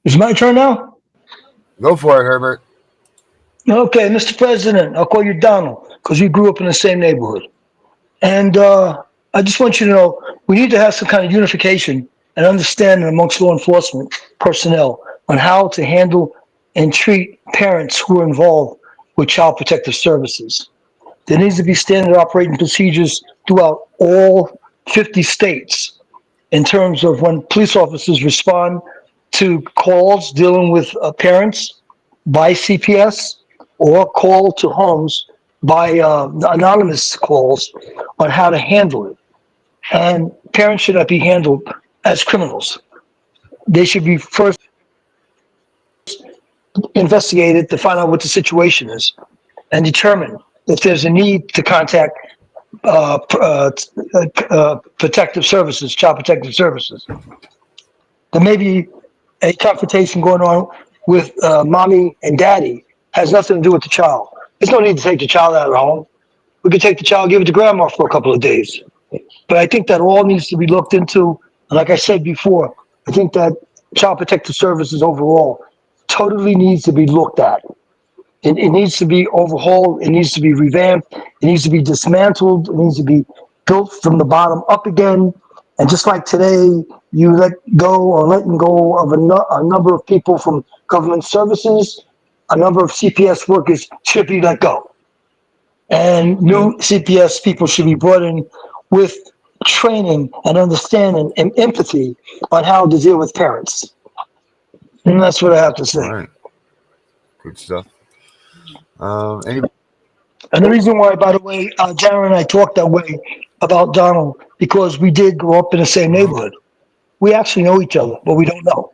It's my turn now? Go for it, Herbert. Okay, Mr. President, I'll call you Donald because we grew up in the same neighborhood. And I just want you to know we need to have some kind of unification and understanding amongst law enforcement personnel on how to handle and treat parents who are involved with child protective services. There needs to be standard operating procedures throughout all 50 states in terms of when police officers respond to calls dealing with parents by CPS or call to homes by anonymous calls on how to handle it. And parents should not be handled as criminals. They should be first investigated to find out what the situation is and determine if there's a need to contact protective services, child protective services. There may be a confrontation going on with mommy and daddy, has nothing to do with the child. There's no need to take the child out of the home. We could take the child, give it to grandma for a couple of days. But I think that all needs to be looked into. And like I said before, I think that child protective services overall totally needs to be looked at. It needs to be overhauled. It needs to be revamped. It needs to be dismantled. It needs to be built from the bottom up again. And just like today, you let go or letting go of a number of people from government services, a number of CPS workers should be let go. And new CPS people should be brought in with training and understanding and empathy on how to deal with parents. And that's what I have to say. All right. Good stuff. And the reason why, by the way, Darren and I talked that way about Donald, because we did grow up in the same neighborhood. We actually know each other, but we don't know.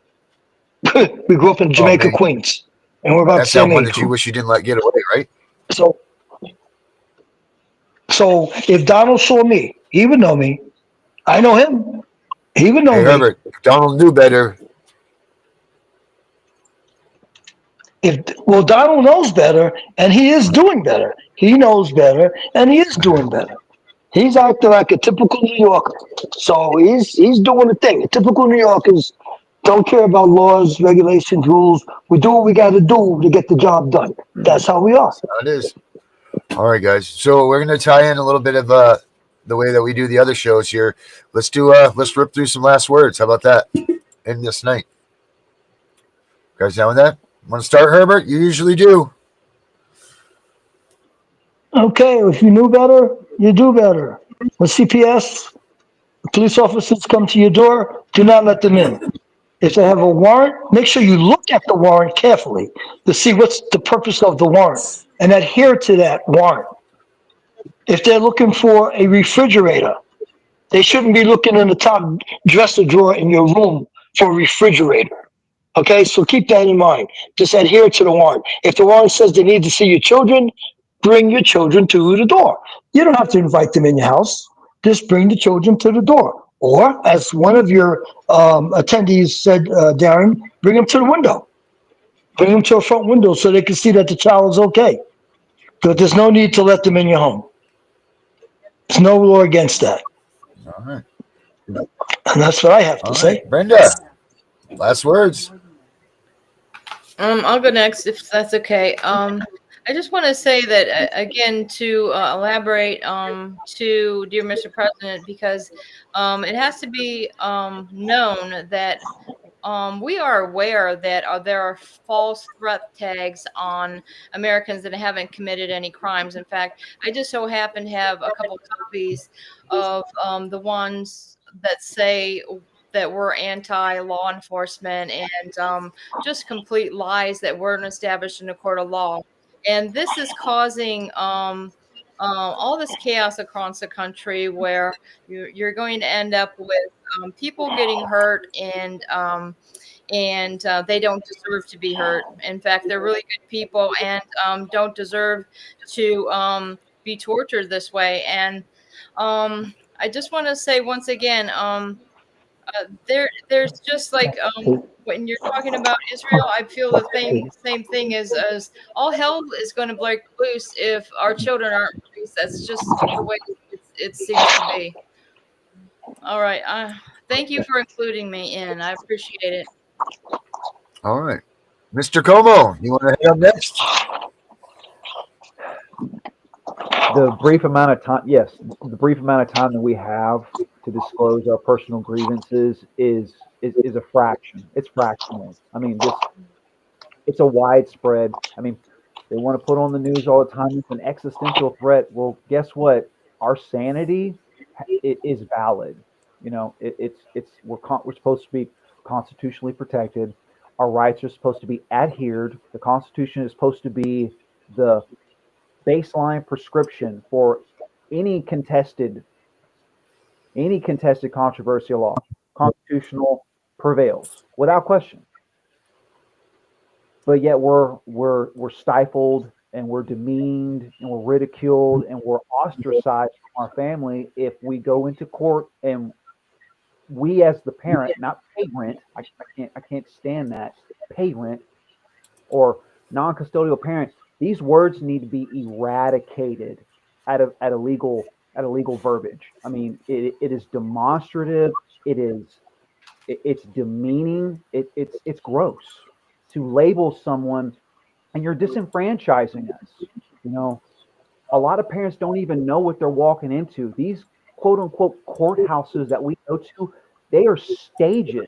We grew up in Jamaica, Queens, and we're about That's the same that one age. that you wish you didn't let get away, right? So if Donald saw me, he would know me. I know him. He would know Hey, me. Herbert, if Donald knew better. Well, Donald knows better, and he is doing better. He knows better, and he is doing better. He's acting like a typical New Yorker. So he's doing the thing. Typical New Yorkers don't care about laws, regulations, rules. We do what we got to do to get the job done. That's how we are. That's how it is. All right, guys. So we're going to tie in a little bit of the way that we do the other shows here. Let's rip through some last words. How about that? End this night. You guys down with that? Want to start, Herbert? You usually do. Okay, if you knew better, you do better. When CPS, police officers come to your door, do not let them in. If they have a warrant, make sure you look at the warrant carefully to see what's the purpose of the warrant and adhere to that warrant. If they're looking for a refrigerator, they shouldn't be looking in the top dresser drawer in your room for a refrigerator. Okay, so keep that in mind. Just adhere to the warrant. If the warrant says they need to see your children, bring your children to the door. You don't have to invite them in your house. Just bring the children to the door. Or, as one of your attendees said, Darren, bring them to the window. Bring them to a front window so they can see that the child is okay. But there's no need to let them in your home. There's no law against that. All right. And that's what I have to say. Brenda, last words. I'll go next if that's okay. I just want to say that again to elaborate to dear Mr. President, because it has to be known that we are aware that there are false threat tags on Americans that haven't committed any crimes. In fact, I just so happen to have a couple copies of the ones that say that we're anti-law enforcement and just complete lies that weren't established in a court of law. And this is causing all this chaos across the country where you're going to end up with people getting hurt and they don't deserve to be hurt. In fact, they're really good people and don't deserve to be tortured this way. And I just want to say once again, there's just like when you're talking about Israel, I feel the same thing as all hell is going to break loose if our children aren't released. That's just the way it seems to be. All right. Thank you for including me in. I appreciate it. All right. Mr. Como, you want to head up next? The brief amount of time, yes, the brief amount of time that we have to disclose our personal grievances is a fraction. It's fractional. I mean, it's a widespread. I mean, they want to put on the news all the time. It's an existential threat. Well, guess what? Our sanity is valid. You know, we're supposed to be constitutionally protected. Our rights are supposed to be adhered. The Constitution is supposed to be the baseline prescription for any contested controversial law. Constitutional prevails without question. But yet we're stifled and we're demeaned and we're ridiculed and we're ostracized from our family if we go into court and we as the parent, not parent, I can't stand that, parent or non-custodial parent. These words need to be eradicated out of legal verbiage. I mean, it is demonstrative. It's demeaning. It's gross to label someone, and you're disenfranchising us. You know, a lot of parents don't even know what they're walking into. These quote unquote courthouses that we go to, they are stages.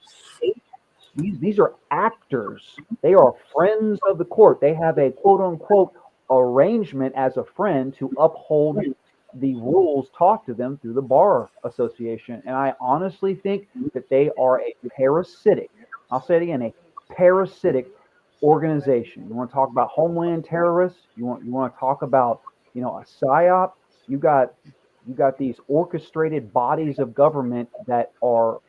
These are actors. They are friends of the court. They have a quote unquote arrangement as a friend to uphold the rules taught to them through the Bar Association. And I honestly think that they are a parasitic, I'll say it again, a parasitic organization. You want to talk about homeland terrorists? You want to talk about, you know, a psyop? You got these orchestrated bodies of government that are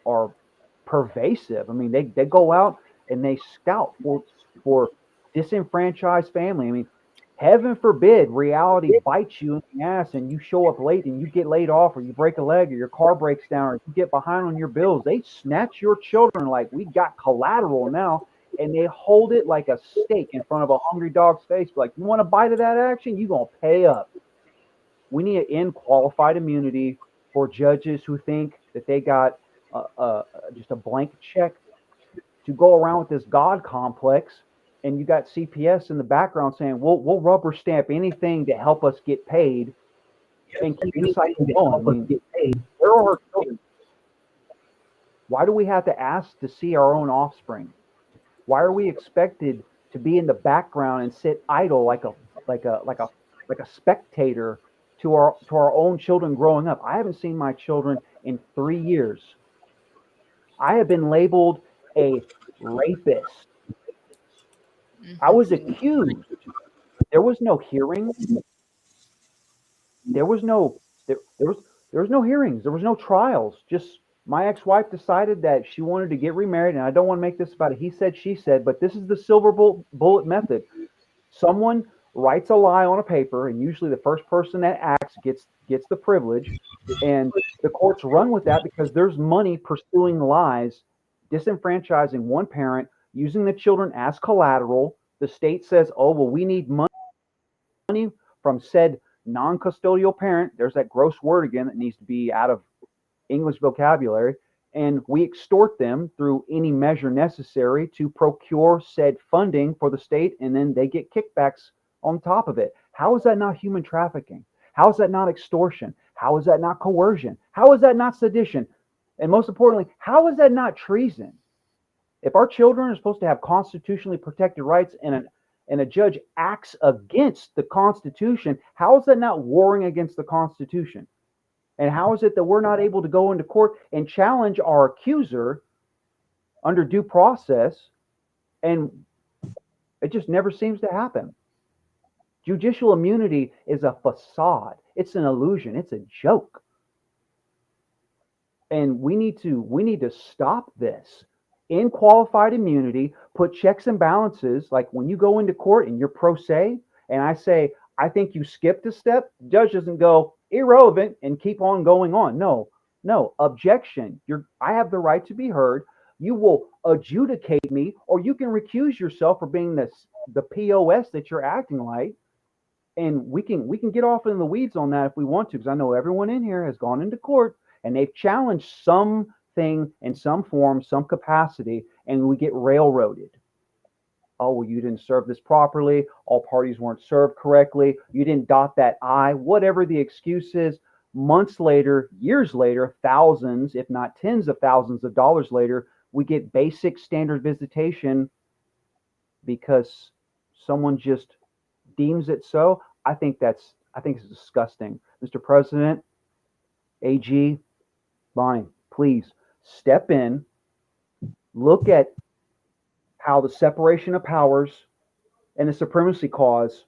pervasive. I mean, they go out and they scout for disenfranchised family. I mean, heaven forbid reality bites you in the ass and you show up late and you get laid off or you break a leg or your car breaks down or you get behind on your bills. They snatch your children like we got collateral now and they hold it like a steak in front of a hungry dog's face. Like, you want a bite of that action? You're going to pay up. We need to end qualified immunity for judges who think that they got just a blank check to go around with this God complex, and you got CPS in the background saying, we'll rubber stamp anything to help us get paid and keep the cycle going. I mean, where are our children? Why do we have to ask to see our own offspring? Why are we expected to be in the background and sit idle like a spectator to our own children growing up? I haven't seen my children in 3 years. I have been labeled a rapist. I was accused. There was no hearing. There was no hearings. There was no trials. Just my ex-wife decided that she wanted to get remarried, and I don't want to make this about a he said, she said, but this is the silver bullet method. Someone writes a lie on a paper, and usually the first person that acts gets the privilege, and the courts run with that because there's money pursuing lies, disenfranchising one parent, using the children as collateral. The state says, oh, well, we need money from said non-custodial parent. There's that gross word again that needs to be out of English vocabulary. And we extort them through any measure necessary to procure said funding for the state, and then they get kickbacks on top of it. How is that not human trafficking? How is that not extortion? How is that not coercion? How is that not sedition? And most importantly, how is that not treason? If our children are supposed to have constitutionally protected rights and a judge acts against the Constitution, how is that not warring against the Constitution? And how is it that we're not able to go into court and challenge our accuser under due process? And it just never seems to happen. Judicial immunity is a facade. It's an illusion. It's a joke. And we need to stop this. In qualified immunity, put checks and balances. Like when you go into court and you're pro se, and I say, I think you skipped a step, the judge doesn't go irrelevant and keep on going on. No, objection. I have the right to be heard. You will adjudicate me, or you can recuse yourself for being the POS that you're acting like. And we can get off in the weeds on that if we want to, because I know everyone in here has gone into court and they've challenged something in some form, some capacity, and we get railroaded. Oh, well, you didn't serve this properly. All parties weren't served correctly. You didn't dot that I, whatever the excuse is. Months later, years later, thousands, if not tens of thousands of dollars later, we get basic standard visitation because someone just deems it so. I think it's disgusting. Mr. President, AG, Bonnie, please step in, look at how the separation of powers and the supremacy clause,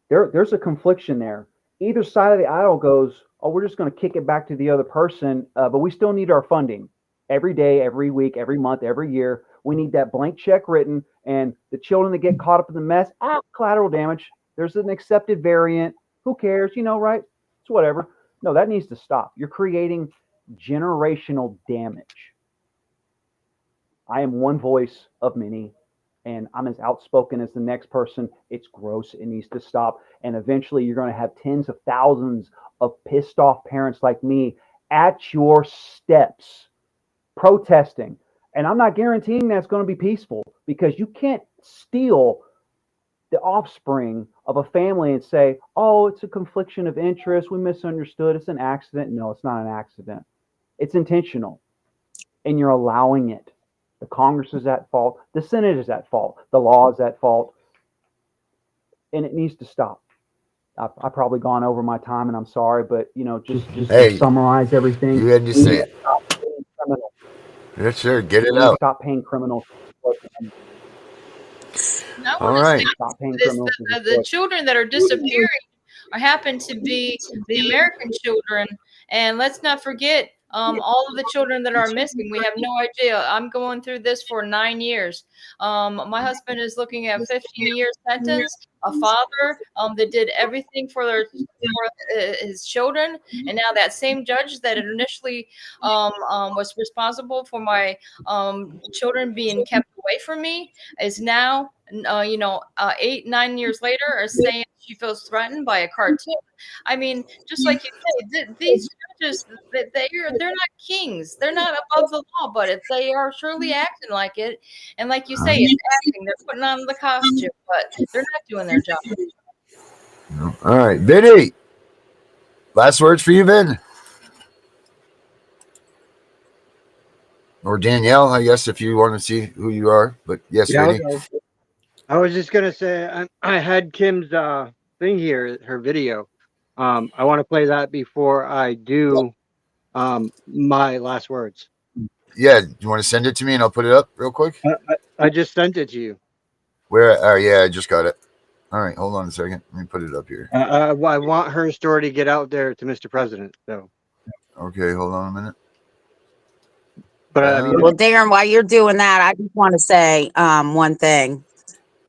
there's a confliction there. Either side of the aisle goes, oh, we're just going to kick it back to the other person, but we still need our funding. Every day, every week, every month, every year, we need that blank check written, and the children that get caught up in the mess, collateral damage. There's an accepted variant. Who cares? Right? It's whatever. No, that needs to stop. You're creating generational damage. I am one voice of many, and I'm as outspoken as the next person. It's gross. It needs to stop. And eventually you're going to have tens of thousands of pissed off parents like me at your steps protesting. And I'm not guaranteeing that's going to be peaceful, because you can't steal the offspring of a family and say, oh, it's a confliction of interest. We misunderstood. It's an accident. No, it's not an accident. It's intentional. And you're allowing it. The Congress is at fault. The Senate is at fault. The law is at fault. And it needs to stop. I've probably gone over my time, and I'm sorry, but just Hey, to summarize everything. you had to we say need it. to stop paying criminals. Yeah, sure. Get We it need to out. stop paying criminals. I All want to right. say Stop paying this, criminals. the children that are disappearing or happen to be the American children. And let's not forget all of the children that are missing. We have no idea. I'm going through this for 9 years. My husband is looking at 15-year sentence, a father that did everything for his children. And now that same judge that initially was responsible for my children being kept away from me is now 8-9 years later is saying she feels threatened by a cartoon. I mean, just like you say, these judges, they're not kings. They're not above the law, but they are surely acting like it. And like you say, it's acting. They're putting on the costume, but they're not doing their job. All right. Vinny, last words for you, Vin. Or Danielle, I guess, if you want to see who you are. But yes, Yeah, Vinny. I was just gonna say I had Kim's thing here, her video. I want to play that before I do my last words. Yeah. Do you want to send it to me and I'll put it up real quick? I just sent it to you. Where? Oh, yeah, I just got it. All right. Hold on a second. Let me put it up here. I want her story to get out there to Mr. President. So, Okay. Hold on a minute. but Well, Darren, while you're doing that, I just want to say one thing.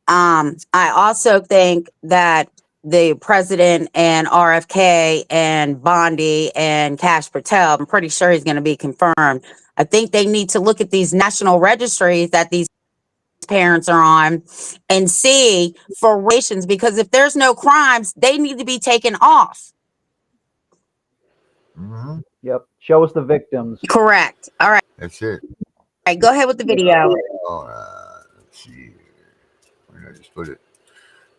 I also think that the president and RFK and Bondi and Kash Patel, I'm pretty sure he's going to be confirmed. I think they need to look at these national registries that these parents are on and see for relations, because if there's no crimes, they need to be taken off. Mm-hmm. Yep. Show us the victims. Correct. All right. That's it. All right. Go ahead with the video. All right. Let's see. Where did I just put it?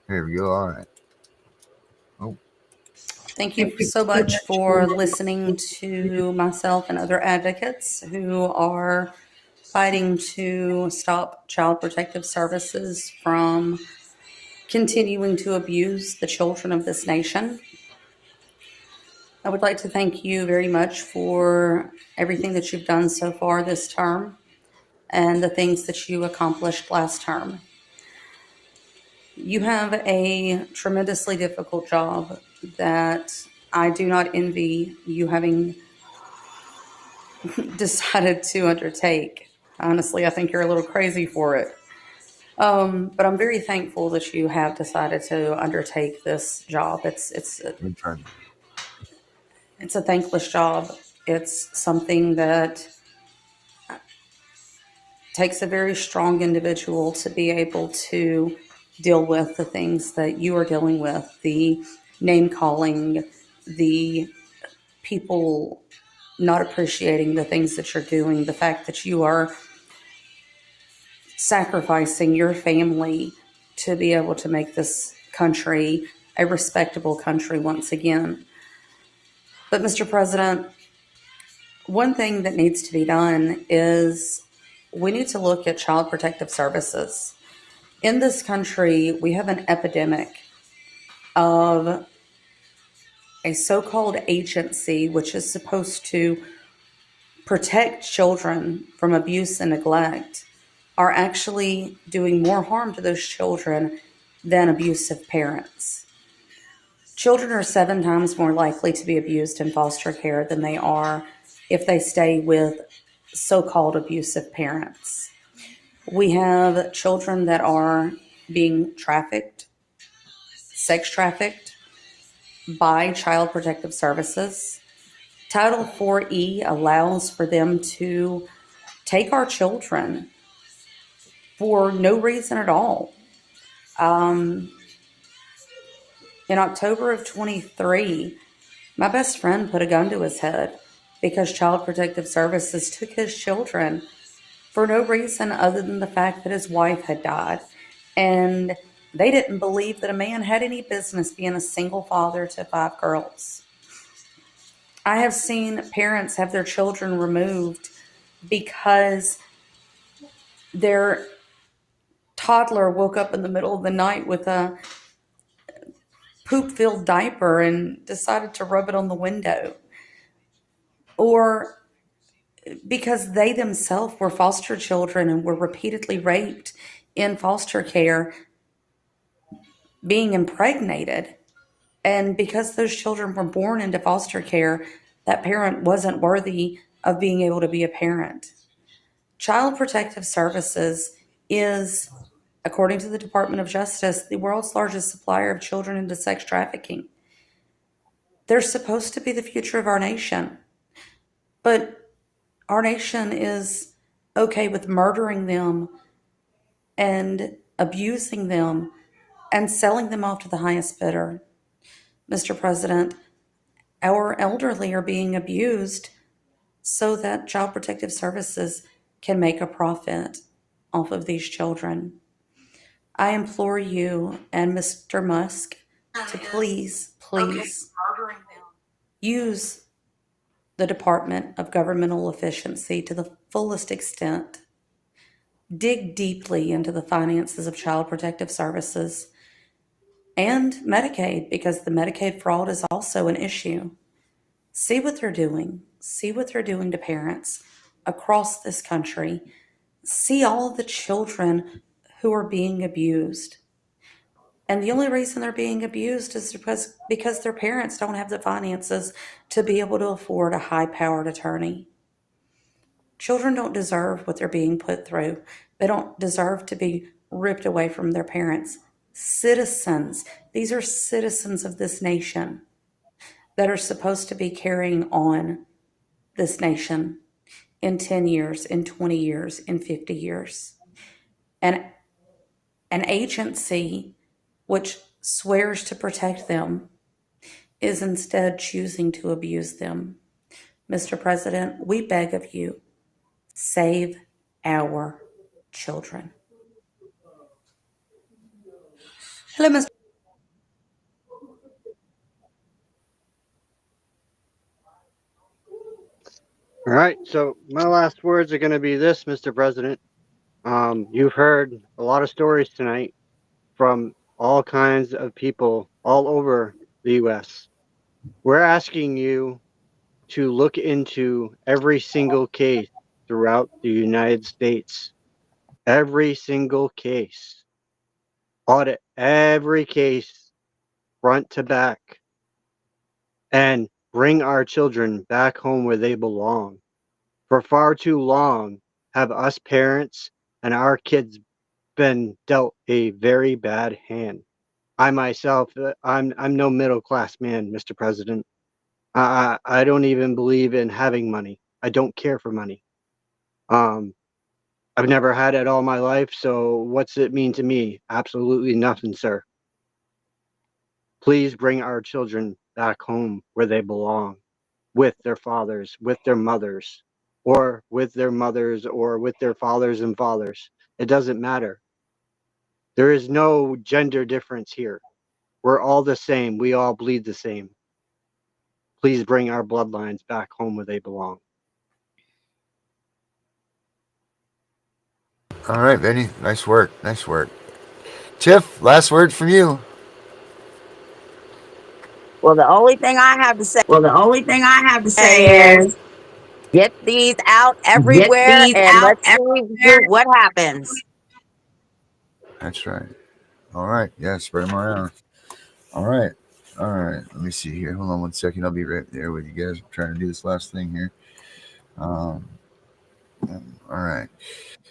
Here we go. All right. Oh. Thank you so much for listening to myself and other advocates who are fighting to stop Child Protective Services from continuing to abuse the children of this nation. I would like to thank you very much for everything that you've done so far this term and the things that you accomplished last term. You have a tremendously difficult job that I do not envy you having decided to undertake. Honestly, I think you're a little crazy for it. But I'm very thankful that you have decided to undertake this job. It's a thankless job. It's something that takes a very strong individual to be able to deal with the things that you are dealing with, the name calling, the people not appreciating the things that you're doing, the fact that you are sacrificing your family to be able to make this country a respectable country once again. But Mr. President, one thing that needs to be done is we need to look at Child Protective Services. In this country, we have an epidemic of a so-called agency which is supposed to protect children from abuse and neglect are actually doing more harm to those children than abusive parents. Children are 7 times more likely to be abused in foster care than they are if they stay with so-called abusive parents. We have children that are being trafficked, sex trafficked by Child Protective Services. Title 4E allows for them to take our children for no reason at all. In October of 23, my best friend put a gun to his head because Child Protective Services took his children for no reason other than the fact that his wife had died. And they didn't believe that a man had any business being a single father to 5 girls. I have seen parents have their children removed because their toddler woke up in the middle of the night with a poop-filled diaper and decided to rub it on the window. Or because they themselves were foster children and were repeatedly raped in foster care, being impregnated. And because those children were born into foster care, that parent wasn't worthy of being able to be a parent. Child Protective Services is, according to the Department of Justice, the world's largest supplier of children into sex trafficking. They're supposed to be the future of our nation. But our nation is okay with murdering them and abusing them and selling them off to the highest bidder. Mr. President, our elderly are being abused so that Child Protective Services can make a profit off of these children. I implore you and Mr. Musk to please use the Department of Governmental Efficiency to the fullest extent. Dig deeply into the finances of Child Protective Services and Medicaid, because the Medicaid fraud is also an issue. See what they're doing. See what they're doing to parents across this country. See all of the children who are being abused. And the only reason they're being abused is because their parents don't have the finances to be able to afford a high-powered attorney. Children don't deserve what they're being put through. They don't deserve to be ripped away from their parents. Citizens, these are citizens of this nation that are supposed to be carrying on this nation in 10 years, in 20 years, in 50 years. And an agency which swears to protect them is instead choosing to abuse them. Mr. President, we beg of you, save our children. Hello, Mr. All right, so my last words are going to be this, Mr. President. You've heard a lot of stories tonight from all kinds of people all over the U.S. We're asking you to look into every single case throughout the United States. Every single case. Audit every case front to back. And bring our children back home where they belong. For far too long have us parents and our kids been dealt a very bad hand. I myself, I'm no middle class man, Mr. President. I don't even believe in having money. I don't care for money. I've never had it all my life, so what's it mean to me? Absolutely nothing, sir. Please bring our children back home where they belong, with their fathers, with their mothers, or with their mothers, or with their fathers and fathers. It doesn't matter. There is no gender difference here. We're all the same. We all bleed the same. Please bring our bloodlines back home where they belong. All right, Benny. Nice work. Nice work. Tiff, last word from you. Well, the only thing I have to say is get these out everywhere and let's see what happens. That's right. All right. Yeah, spread them around. All right. All right. Let me see here. Hold on 1 second. I'll be right there with you guys. I'm trying to do this last thing here. All right.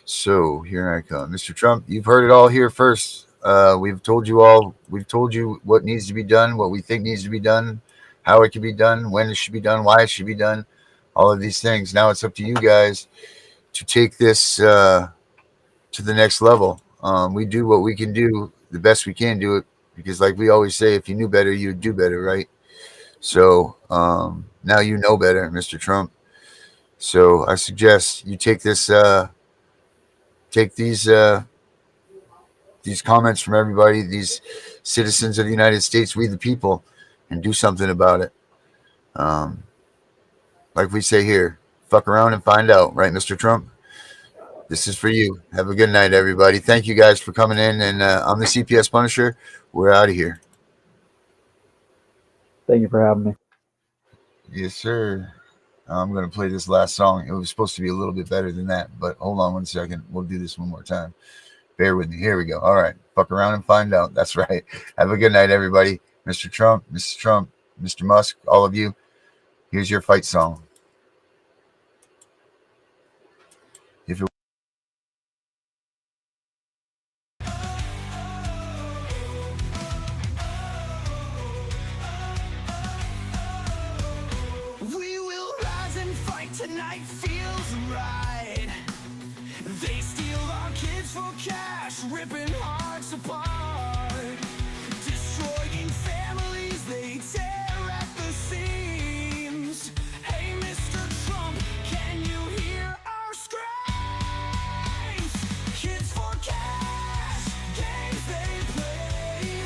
So here I come. Mr. Trump, you've heard it all here first. We've told you what needs to be done, what we think needs to be done, how it can be done, when it should be done, why it should be done, all of these things. Now it's up to you guys to take this to the next level. We do what we can do, the best we can do it, because like we always say, if you knew better, you'd do better, right? So now you know better, Mr. Trump. So I suggest you take this, take these comments from everybody, these citizens of the United States, we the people, and do something about it. Like we say here, fuck around and find out, right, Mr. Trump? This is for you. Have a good night, everybody. Thank you guys for coming in, and I'm the CPS Punisher. We're out of here. Thank you for having me. Yes, sir. I'm going to play this last song. It was supposed to be a little bit better than that, but hold on 1 second. We'll do this one more time. Bear with me. Here we go. All right. Fuck around and find out. That's right. Have a good night, everybody. Mr. Trump, Mrs. Trump, Mr. Musk, all of you. Here's your fight song. If it We will rise and fight tonight, feels right. They steal our kids for cash, ripping hearts apart. Destroying families, they tear at the seams. Hey, Mr. Trump, can you hear our screams? Kids for cash, games they play.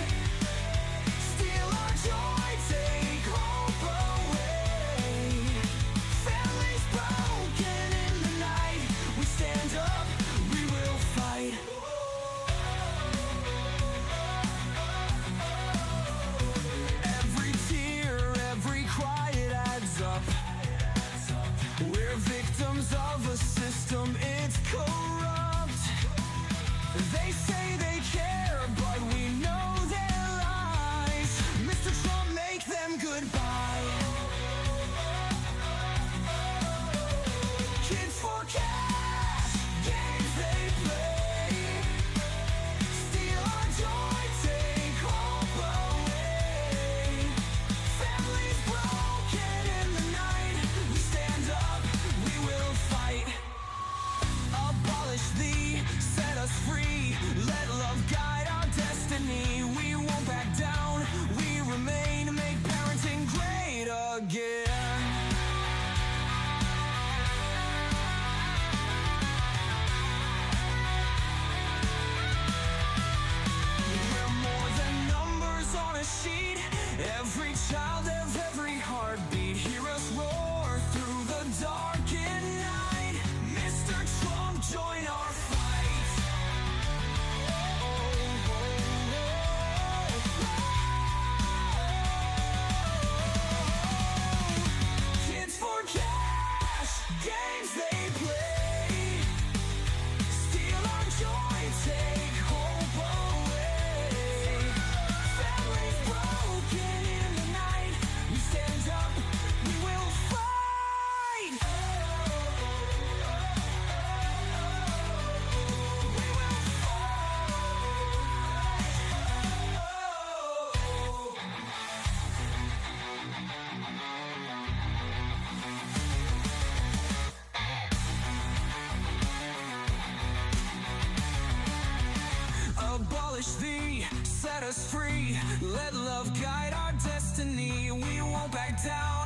Steal our joy, take hope away. Families broken in the night. We stand up, we will fight. us free. Let love guide our destiny. We won't back down.